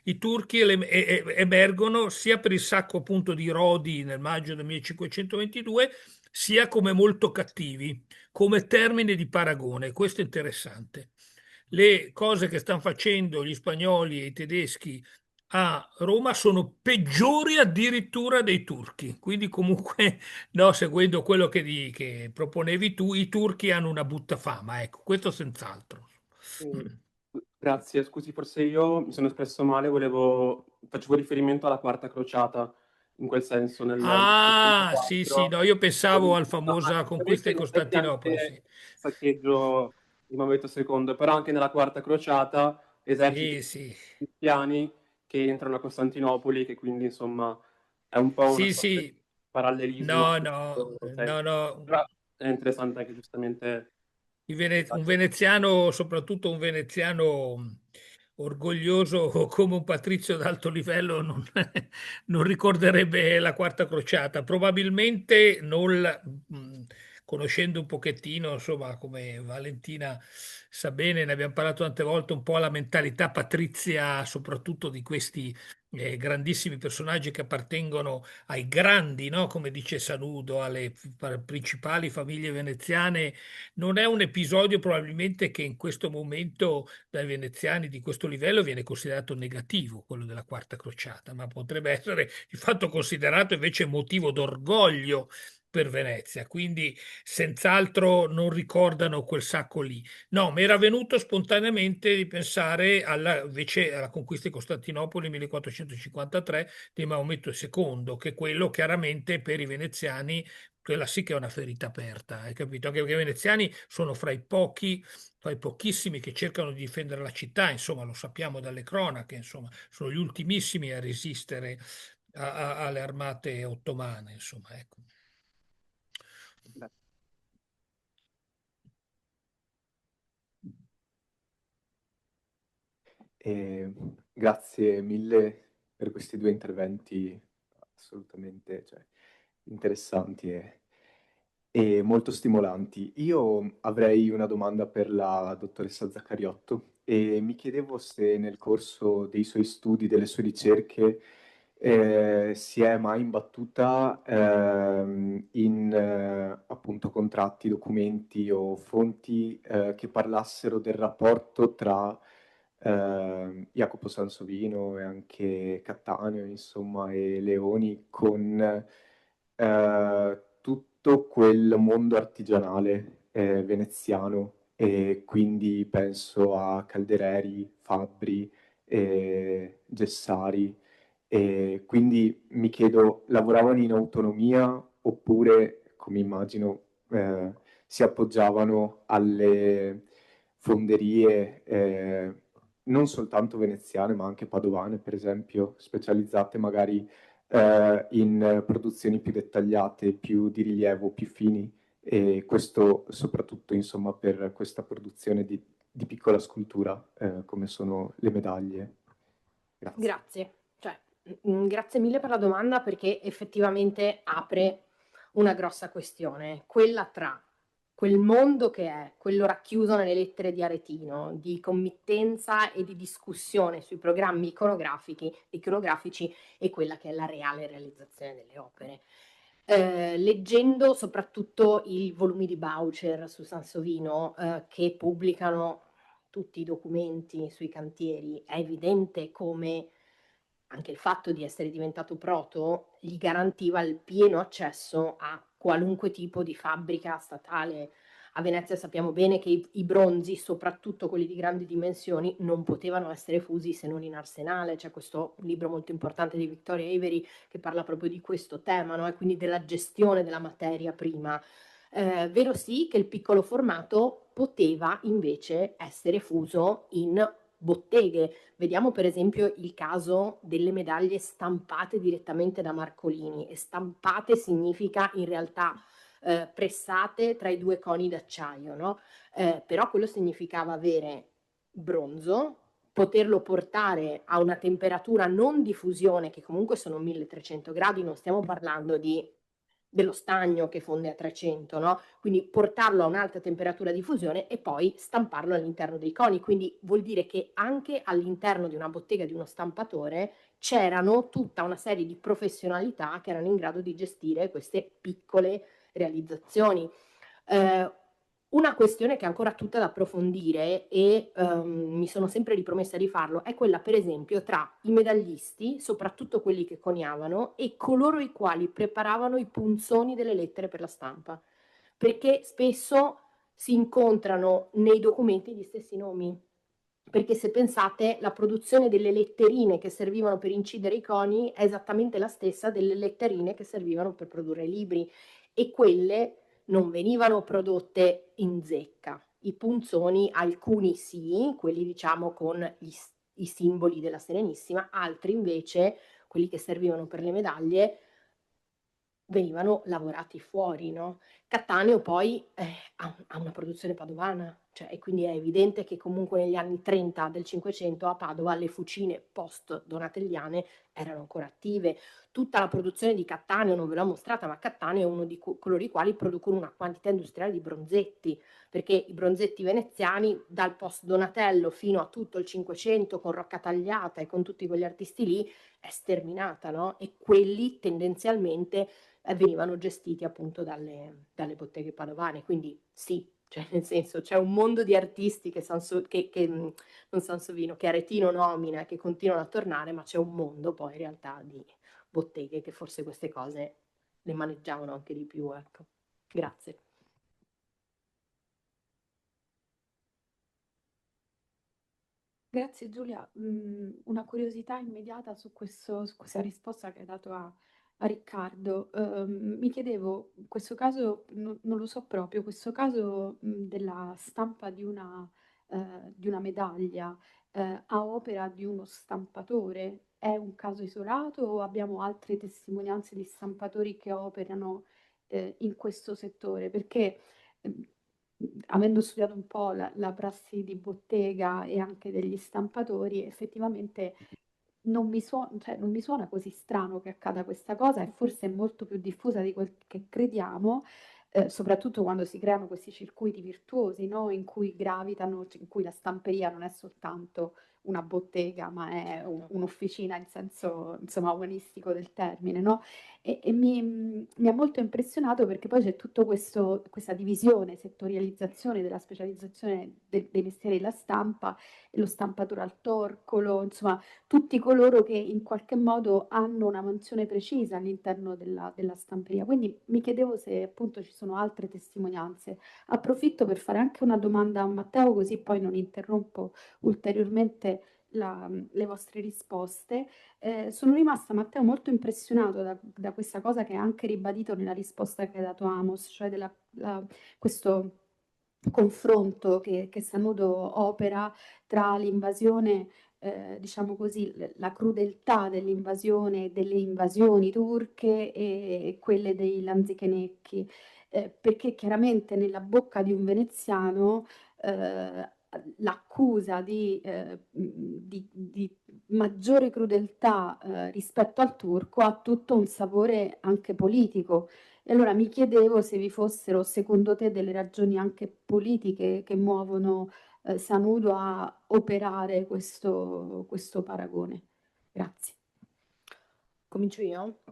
I turchi emergono sia per il sacco appunto di Rodi nel maggio del 1522, sia come molto cattivi, come termine di paragone. Questo è interessante. Le cose che stanno facendo gli spagnoli e i tedeschi a Roma sono peggiori addirittura dei turchi. Quindi comunque, no, seguendo quello che proponevi tu, i turchi hanno una brutta fama, ecco, questo senz'altro. Eh, Mm. Grazie, scusi, forse io mi sono espresso male, facevo riferimento alla Quarta Crociata, in quel senso, nel Ah, sì, sì, 1404. no, io pensavo alla famosa conquista Ovviamente di in effetti Costantinopoli, anche sì. il saccheggio di Maometto II, però anche nella Quarta Crociata eserciti Sì, sì. cristiani che entrano a Costantinopoli, che quindi insomma è un po' una Sì, sorta di sì. parallelismo a No, questo no, senso. no, no. Però è interessante anche giustamente. Un veneziano, soprattutto un veneziano orgoglioso come un patrizio d'alto livello, non ricorderebbe la Quarta Crociata. Probabilmente conoscendo un pochettino, insomma, come Valentina sa bene, ne abbiamo parlato tante volte, un po' la mentalità patrizia, soprattutto di questi grandissimi personaggi che appartengono ai grandi, no? Come dice Sanudo, alle principali famiglie veneziane. Non è un episodio probabilmente che in questo momento dai veneziani di questo livello viene considerato negativo, quello della Quarta Crociata, ma potrebbe essere di fatto considerato invece motivo d'orgoglio per Venezia, quindi senz'altro non ricordano quel sacco lì. No, mi era venuto spontaneamente di pensare invece alla conquista di Costantinopoli 1453 di Maometto II, che quello chiaramente per i veneziani quella sì che è una ferita aperta, hai capito? Anche perché i veneziani sono fra i pochi, fra i pochissimi che cercano di difendere la città, insomma, lo sappiamo dalle cronache, insomma, sono gli ultimissimi a resistere alle armate ottomane, insomma, ecco. E grazie mille per questi due interventi assolutamente, cioè, interessanti e molto stimolanti. Io avrei una domanda per la dottoressa Zaccariotto e mi chiedevo se nel corso dei suoi studi, delle sue ricerche, si è mai imbattuta in appunto contratti, documenti o fonti che parlassero del rapporto tra Jacopo Sansovino e anche Cattaneo, insomma, e Leoni con tutto quel mondo artigianale veneziano e quindi penso a Caldereri, Fabbri, Gessari e quindi mi chiedo, lavoravano in autonomia oppure, come immagino, si appoggiavano alle fonderie non soltanto veneziane, ma anche padovane, per esempio, specializzate magari in produzioni più dettagliate, più di rilievo, più fini, e questo soprattutto, insomma, per questa produzione di piccola scultura, come sono le medaglie. Grazie. Grazie, cioè, grazie mille per la domanda perché effettivamente apre una grossa questione, quella tra quel mondo che è quello racchiuso nelle lettere di Aretino, di committenza e di discussione sui programmi iconografici e quella che è la reale realizzazione delle opere. Leggendo soprattutto i volumi di Boucher su Sansovino, che pubblicano tutti i documenti sui cantieri, è evidente come anche il fatto di essere diventato proto gli garantiva il pieno accesso a qualunque tipo di fabbrica statale A Venezia sappiamo bene che i bronzi, soprattutto quelli di grandi dimensioni, non potevano essere fusi se non in arsenale. C'è questo libro molto importante di Victoria Avery che parla proprio di questo tema, no? E quindi della gestione della materia prima. Vero sì che il piccolo formato poteva invece essere fuso in botteghe. Vediamo per esempio il caso delle medaglie stampate direttamente da Marcolini, e stampate significa in realtà pressate tra i due coni d'acciaio, no? Però quello significava avere bronzo, poterlo portare a una temperatura non di fusione, che comunque sono 1300 gradi, non stiamo parlando dello stagno che fonde a 300, no? Quindi portarlo a un'alta temperatura di fusione e poi stamparlo all'interno dei coni. Quindi vuol dire che anche all'interno di una bottega di uno stampatore c'erano tutta una serie di professionalità che erano in grado di gestire queste piccole realizzazioni. Una questione che è ancora tutta da approfondire e mi sono sempre ripromessa di farlo è quella per esempio tra i medaglisti, soprattutto quelli che coniavano, e coloro i quali preparavano i punzoni delle lettere per la stampa, perché spesso si incontrano nei documenti gli stessi nomi. Perché se pensate, la produzione delle letterine che servivano per incidere i coni è esattamente la stessa delle letterine che servivano per produrre libri, e quelle non venivano prodotte in zecca. I punzoni, alcuni sì, quelli diciamo con i simboli della Serenissima, altri invece, quelli che servivano per le medaglie, venivano lavorati fuori, no? Cattaneo poi ha una produzione padovana, cioè, e quindi è evidente che comunque negli anni 30 del Cinquecento a Padova le fucine post-donatelliane erano ancora attive. Tutta la produzione di Cattaneo non ve l'ho mostrata, ma Cattaneo è uno di coloro i quali producono una quantità industriale di bronzetti, perché i bronzetti veneziani dal post-Donatello fino a tutto il Cinquecento con Rocca Tagliata e con tutti quegli artisti lì è sterminata, no? E quelli tendenzialmente venivano gestiti appunto dalle botteghe padovane, quindi sì, cioè nel senso c'è un mondo di artisti che non Sansovino, che Aretino nomina, che continuano a tornare, ma c'è un mondo poi in realtà di botteghe che forse queste cose le maneggiavano anche di più, ecco. Grazie. Grazie Giulia. Una curiosità immediata su questa risposta che hai dato a Riccardo. Mi chiedevo, in questo caso, non lo so proprio, questo caso della stampa di una medaglia a opera di uno stampatore è un caso isolato o abbiamo altre testimonianze di stampatori che operano in questo settore? Perché ehm, avendo studiato un po' la prassi di bottega e anche degli stampatori, effettivamente non mi suona così strano che accada questa cosa, e forse è molto più diffusa di quel che crediamo, soprattutto quando si creano questi circuiti virtuosi, no? In cui gravitano, in cui la stamperia non è soltanto una bottega, ma è un'officina in senso, insomma, umanistico del termine, no? E mi ha molto impressionato perché poi c'è tutta questa divisione, settorializzazione della specializzazione dei mestieri della stampa, e lo stampatore al torcolo, insomma, tutti coloro che in qualche modo hanno una mansione precisa all'interno della stamperia. Quindi mi chiedevo se appunto ci sono altre testimonianze. Approfitto per fare anche una domanda a Matteo, così poi non interrompo ulteriormente le vostre risposte. Sono rimasta, Matteo, molto impressionato da questa cosa che hai anche ribadito nella risposta che hai dato a Amos, cioè questo confronto che Sanudo opera tra l'invasione, diciamo così, la crudeltà dell'invasione, delle invasioni turche e quelle dei Lanzichenecchi, perché chiaramente nella bocca di un veneziano l'accusa di maggiore crudeltà rispetto al turco ha tutto un sapore anche politico. E allora mi chiedevo se vi fossero, secondo te, delle ragioni anche politiche che muovono Sanudo a operare questo paragone. Grazie. Comincio io?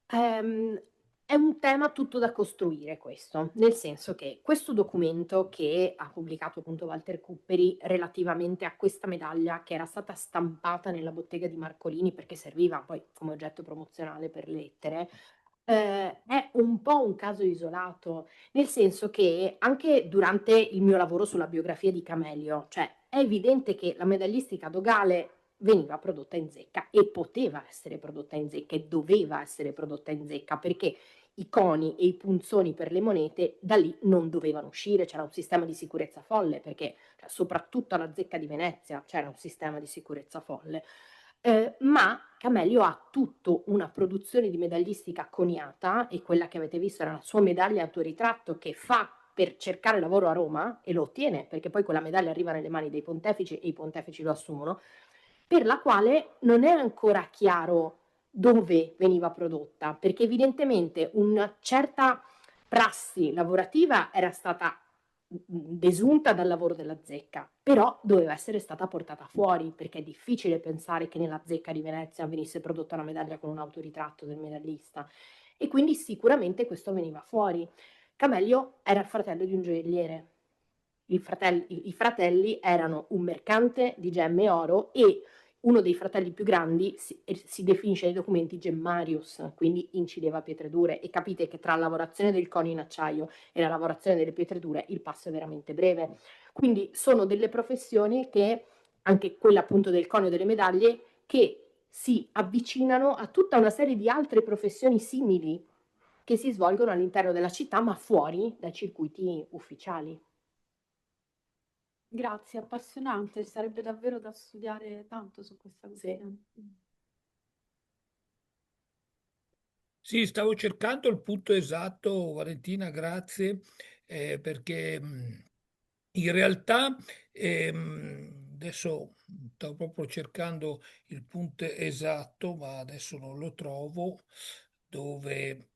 È un tema tutto da costruire questo, nel senso che questo documento che ha pubblicato appunto Walter Cupperi relativamente a questa medaglia che era stata stampata nella bottega di Marcolini perché serviva poi come oggetto promozionale per lettere, è un po' un caso isolato, nel senso che anche durante il mio lavoro sulla biografia di Camelio, cioè è evidente che la medaglistica dogale veniva prodotta in zecca e poteva essere prodotta in zecca e doveva essere prodotta in zecca, perché i coni e i punzoni per le monete da lì non dovevano uscire, c'era un sistema di sicurezza folle, perché cioè, soprattutto alla zecca di Venezia c'era un sistema di sicurezza folle. Ma Camelio ha tutto una produzione di medaglistica coniata, e quella che avete visto era la sua medaglia autoritratto che fa per cercare lavoro a Roma, e lo ottiene perché poi quella medaglia arriva nelle mani dei pontefici e i pontefici lo assumono, per la quale non è ancora chiaro dove veniva prodotta, perché evidentemente una certa prassi lavorativa era stata desunta dal lavoro della zecca, però doveva essere stata portata fuori, perché è difficile pensare che nella zecca di Venezia venisse prodotta una medaglia con un autoritratto del medaglista, e quindi sicuramente questo veniva fuori. Camelio era il fratello di un gioielliere. I fratelli erano un mercante di gemme e oro, e uno dei fratelli più grandi si definisce nei documenti Gemmarius, quindi incideva pietre dure, e capite che tra la lavorazione del conio in acciaio e la lavorazione delle pietre dure il passo è veramente breve. Quindi sono delle professioni che, anche quella appunto del conio delle medaglie, che si avvicinano a tutta una serie di altre professioni simili che si svolgono all'interno della città, ma fuori dai circuiti ufficiali. Grazie, appassionante, sarebbe davvero da studiare tanto su questa questione. Sì, stavo cercando il punto esatto, Valentina, grazie, perché in realtà adesso stavo proprio cercando il punto esatto, ma adesso non lo trovo, dove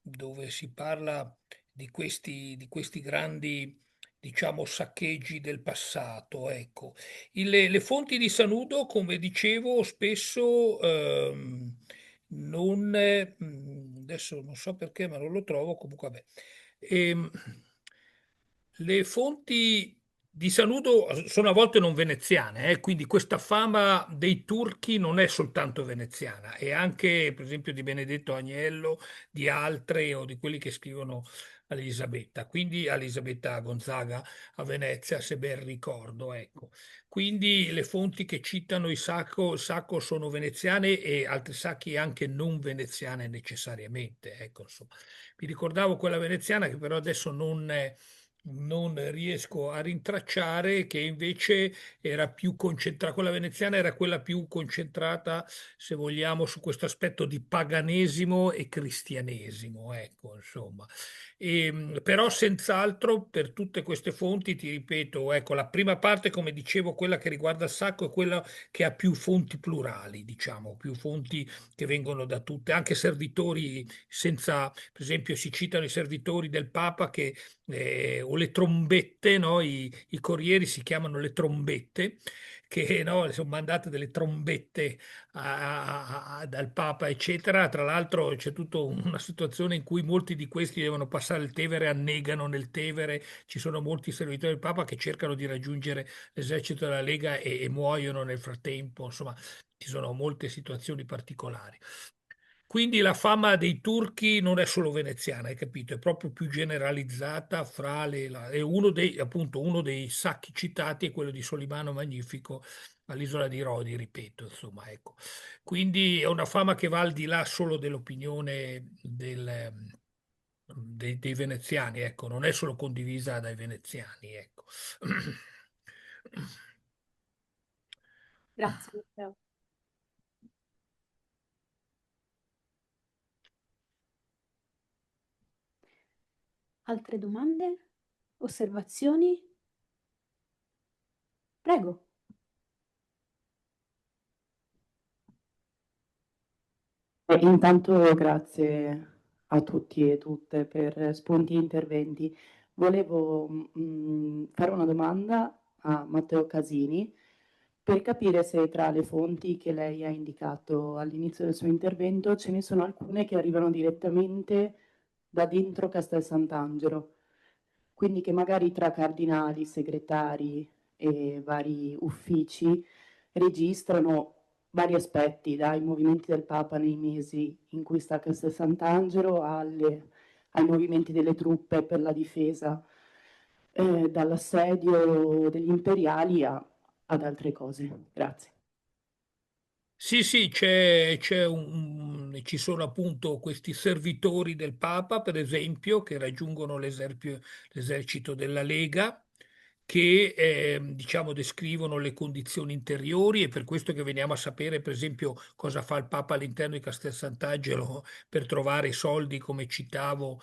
si parla di questi grandi, diciamo, saccheggi del passato. Ecco. Le fonti di Sanudo, come dicevo, spesso non, adesso non so perché, ma non lo trovo, comunque vabbè. Ehm, le fonti di Sanudo sono a volte non veneziane, quindi questa fama dei turchi non è soltanto veneziana, è anche per esempio di Benedetto Agnello, di altre o di quelli che scrivono a Elisabetta, quindi a Elisabetta Gonzaga a Venezia, se ben ricordo, ecco. Quindi le fonti che citano il sacco sono veneziane e altri sacchi anche non veneziane necessariamente, ecco, insomma. Mi ricordavo quella veneziana che però adesso non riesco a rintracciare, che invece era più concentrata, quella veneziana era quella più concentrata, se vogliamo, su questo aspetto di paganesimo e cristianesimo, ecco, insomma. Però senz'altro per tutte queste fonti, ti ripeto, ecco, la prima parte, come dicevo, quella che riguarda il sacco, è quella che ha più fonti plurali, diciamo, più fonti che vengono da tutte, anche servitori senza, per esempio, si citano i servitori del Papa che o le trombette, no? I corrieri si chiamano le trombette, che no, sono mandate delle trombette dal Papa, eccetera. Tra l'altro c'è tutta una situazione in cui molti di questi devono passare il Tevere, annegano nel Tevere, ci sono molti servitori del Papa che cercano di raggiungere l'esercito della Lega e muoiono nel frattempo, insomma, ci sono molte situazioni particolari. Quindi la fama dei turchi non è solo veneziana, hai capito? È proprio più generalizzata fra e uno dei sacchi citati è quello di Solimano Magnifico all'isola di Rodi, ripeto, insomma, ecco. Quindi è una fama che va al di là solo dell'opinione dei veneziani, ecco, non è solo condivisa dai veneziani, ecco. Grazie Matteo. Altre domande? Osservazioni? Prego. Intanto grazie a tutti e tutte per spunti e interventi. Volevo fare una domanda a Matteo Casini per capire se tra le fonti che lei ha indicato all'inizio del suo intervento ce ne sono alcune che arrivano direttamente da dentro Castel Sant'Angelo, quindi che magari tra cardinali, segretari e vari uffici registrano vari aspetti, dai movimenti del Papa nei mesi in cui sta a Castel Sant'Angelo ai movimenti delle truppe per la difesa dall'assedio degli imperiali ad altre cose. Grazie. Sì, sì, ci sono appunto questi servitori del Papa, per esempio, che raggiungono l'esercito della Lega, che diciamo descrivono le condizioni interiori, e per questo che veniamo a sapere, per esempio, cosa fa il Papa all'interno di Castel Sant'Angelo per trovare i soldi, come citavo,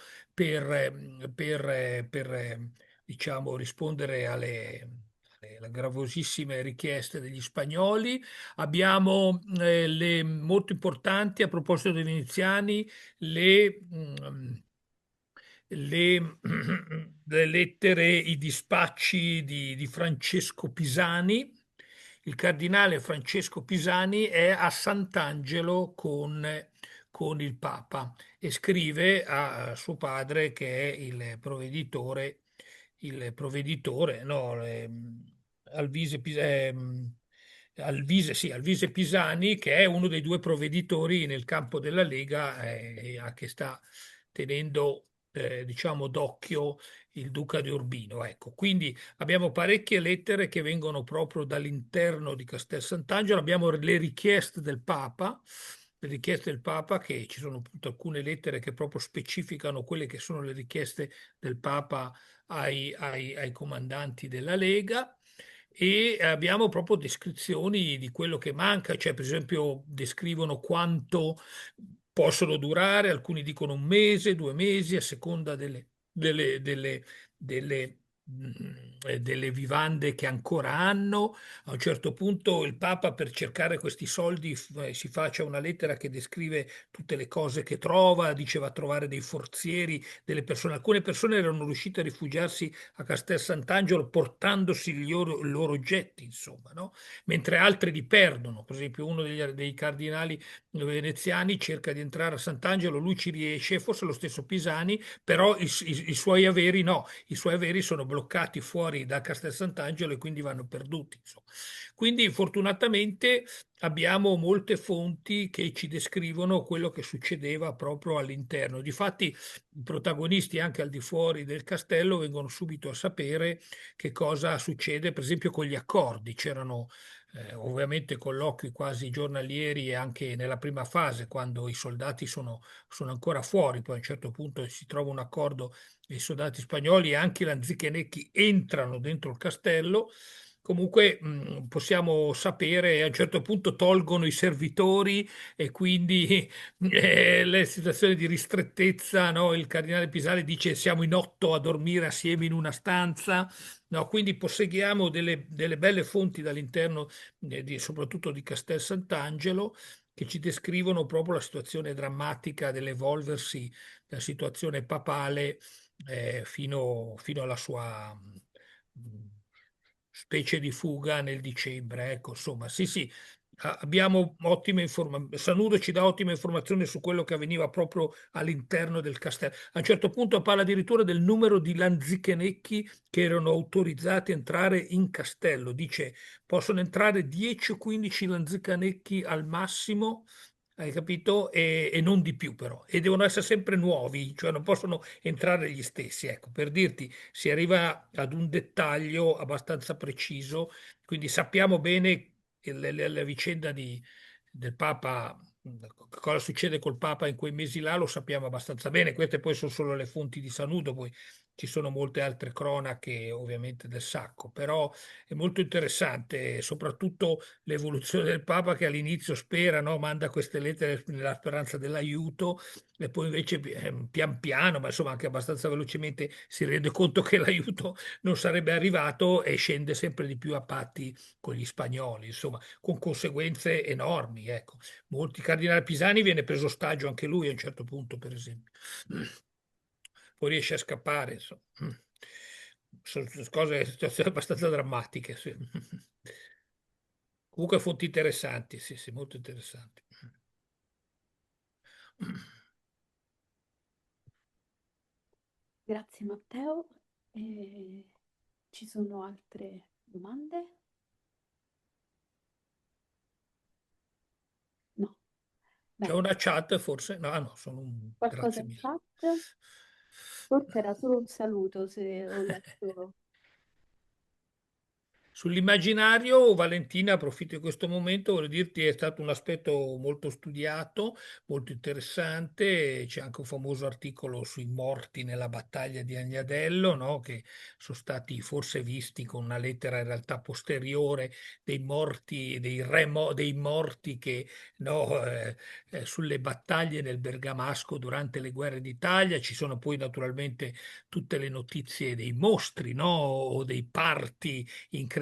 diciamo, rispondere alle gravosissime richieste degli spagnoli. Abbiamo molto importanti a proposito dei veneziani le, le lettere, i dispacci di Francesco Pisani. Il cardinale Francesco Pisani è a Sant'Angelo con il Papa e scrive a suo padre, che è il provveditore, no, Alvise, sì, Alvise Pisani, che è uno dei due provveditori nel campo della Lega, che sta tenendo, diciamo, d'occhio il Duca di Urbino. Ecco, quindi abbiamo parecchie lettere che vengono proprio dall'interno di Castel Sant'Angelo, abbiamo le richieste del Papa. Le richieste del Papa, che ci sono appunto alcune lettere che proprio specificano quelle che sono le richieste del Papa ai comandanti della Lega, e abbiamo proprio descrizioni di quello che manca, cioè per esempio descrivono quanto possono durare, alcuni dicono un mese, 2 mesi, a seconda delle, delle vivande che ancora hanno. A un certo punto il Papa, per cercare questi soldi, si faccia una lettera che descrive tutte le cose che trova, diceva trovare dei forzieri, delle persone. Alcune persone erano riuscite a rifugiarsi a Castel Sant'Angelo portandosi i loro oggetti, insomma, no? Mentre altri li perdono. Per esempio, uno dei cardinali veneziani cerca di entrare a Sant'Angelo, lui ci riesce, forse lo stesso Pisani, però i suoi averi no, i suoi averi sono bloccati fuori da Castel Sant'Angelo e quindi vanno perduti, insomma. Quindi fortunatamente abbiamo molte fonti che ci descrivono quello che succedeva proprio all'interno. Difatti i protagonisti anche al di fuori del castello vengono subito a sapere che cosa succede, per esempio con gli accordi. C'erano ovviamente colloqui quasi giornalieri, e anche nella prima fase, quando i soldati sono ancora fuori, poi a un certo punto si trova un accordo e i soldati spagnoli e anche i lanzichenecchi entrano dentro il castello. Comunque possiamo sapere, a un certo punto tolgono i servitori e quindi le situazioni di ristrettezza, no? Il cardinale Pisani dice siamo in 8 a dormire assieme in una stanza, no? Quindi posseggiamo delle belle fonti dall'interno, soprattutto di Castel Sant'Angelo, che ci descrivono proprio la situazione drammatica dell'evolversi della situazione papale fino alla sua specie di fuga nel dicembre. Ecco, insomma, sì, sì, abbiamo ottime informazioni. Sanudo ci dà ottime informazioni su quello che avveniva proprio all'interno del castello. A un certo punto parla addirittura del numero di lanzichenecchi che erano autorizzati a entrare in castello. Dice possono entrare 10 o 15 lanzichenecchi al massimo. Hai capito? E non di più, però, e devono essere sempre nuovi, cioè non possono entrare gli stessi. Ecco, per dirti, si arriva ad un dettaglio abbastanza preciso, quindi sappiamo bene la vicenda del Papa, cosa succede col Papa in quei mesi là, lo sappiamo abbastanza bene. Queste poi sono solo le fonti di Sanudo, poi ci sono molte altre cronache ovviamente del Sacco, però è molto interessante, soprattutto l'evoluzione del Papa, che all'inizio spera, no? Manda queste lettere nella speranza dell'aiuto, e poi invece pian piano, ma insomma anche abbastanza velocemente, si rende conto che l'aiuto non sarebbe arrivato e scende sempre di più a patti con gli spagnoli, insomma, con conseguenze enormi. Ecco. Molti cardinali Pisani viene preso ostaggio anche lui a un certo punto, per esempio. Poi riesce a scappare, insomma. Sono cose, situazioni abbastanza drammatiche, sì. Comunque fonti interessanti, sì, sì, molto interessanti. Grazie Matteo. Ci sono altre domande? C'è Beh, una chat forse? No, no, qualcosa grazie in mille. chat? Forse era solo un saluto, se ho letto. Sull'immaginario, Valentina, approfitto di questo momento, voglio dirti, è stato un aspetto molto studiato, molto interessante. C'è anche un famoso articolo sui morti nella battaglia di Agnadello, no? Che sono stati forse visti con una lettera in realtà posteriore dei morti, dei morti che no, sulle battaglie nel Bergamasco durante le guerre d'Italia. Ci sono poi naturalmente tutte le notizie dei mostri, no? O dei parti incredibili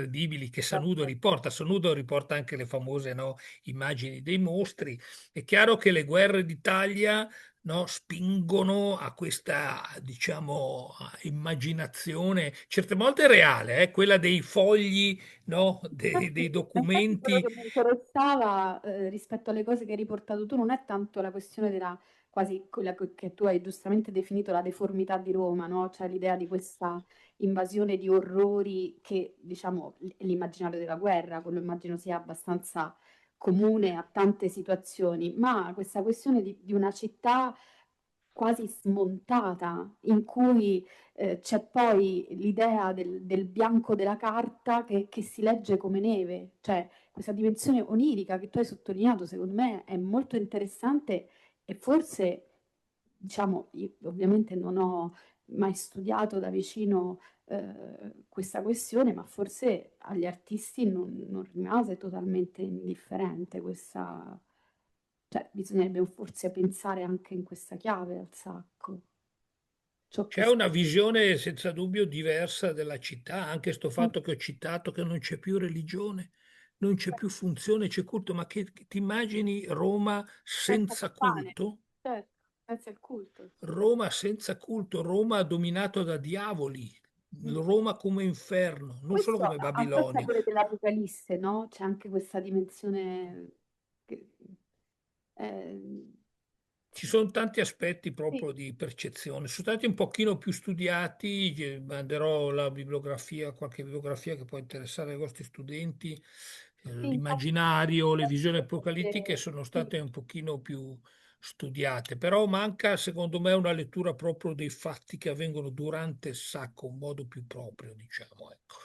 che Sanudo riporta. Sanudo riporta anche le famose, no, immagini dei mostri. È chiaro che le guerre d'Italia, no, spingono a questa, diciamo, immaginazione, certe volte reale, quella dei fogli, no, dei Infatti quello documenti. che mi interessava rispetto alle cose che hai riportato tu non è tanto la questione della quasi quella che tu hai giustamente definito la deformità di Roma, no? Cioè l'idea di questa invasione di orrori che, diciamo, l'immaginario della guerra, quello immagino sia abbastanza comune a tante situazioni, ma questa questione di una città quasi smontata in cui c'è poi l'idea del bianco della carta che si legge come neve, cioè questa dimensione onirica che tu hai sottolineato, secondo me è molto interessante e forse, diciamo, io ovviamente non ho mai studiato da vicino questa questione, ma forse agli artisti non rimase totalmente indifferente questa, cioè bisognerebbe forse pensare anche in questa chiave al sacco. Ciò che C'è una visione senza dubbio diversa della città, anche sto fatto che ho citato che non c'è più religione, non c'è più funzione, c'è culto, ma che ti immagini Roma senza senza pane, culto? certo, senza il culto. Roma senza culto, Roma dominato da diavoli, Mm. Roma come inferno, non solo Questo come a forza Babilonia. pure dell'Apocalisse, no? C'è anche questa dimensione che, eh, Ci sono tanti aspetti sì, proprio di percezione, sono stati un pochino più studiati, manderò la bibliografia, qualche bibliografia che può interessare ai vostri studenti, sì, infatti, l'immaginario, le visioni apocalittiche sono sì. state un pochino più studiate, però manca secondo me una lettura proprio dei fatti che avvengono durante il sacco, un modo più proprio, diciamo, ecco.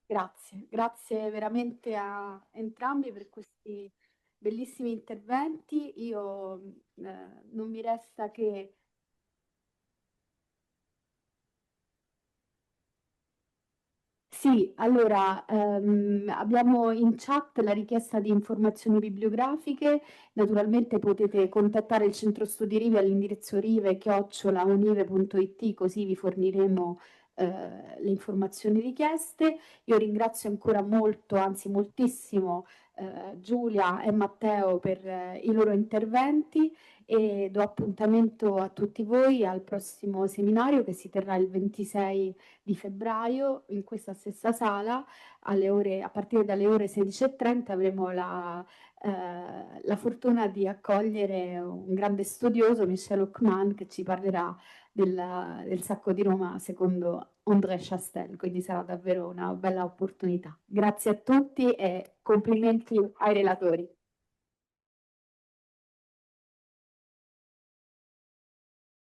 Grazie, grazie veramente a entrambi per questi bellissimi interventi. Io non mi resta che sì, allora abbiamo in chat la richiesta di informazioni bibliografiche. Naturalmente potete contattare il centro studi Rive all'indirizzo rive@unive.it, così vi forniremo le informazioni richieste. Io ringrazio ancora molto, anzi moltissimo, Giulia e Matteo per i loro interventi e do appuntamento a tutti voi al prossimo seminario che si terrà il 26 di febbraio in questa stessa sala a partire dalle ore 16:30 avremo la fortuna di accogliere un grande studioso, Michel Hockman, che ci parlerà del Sacco di Roma secondo André Chastel, quindi sarà davvero una bella opportunità. Grazie a tutti e complimenti ai relatori.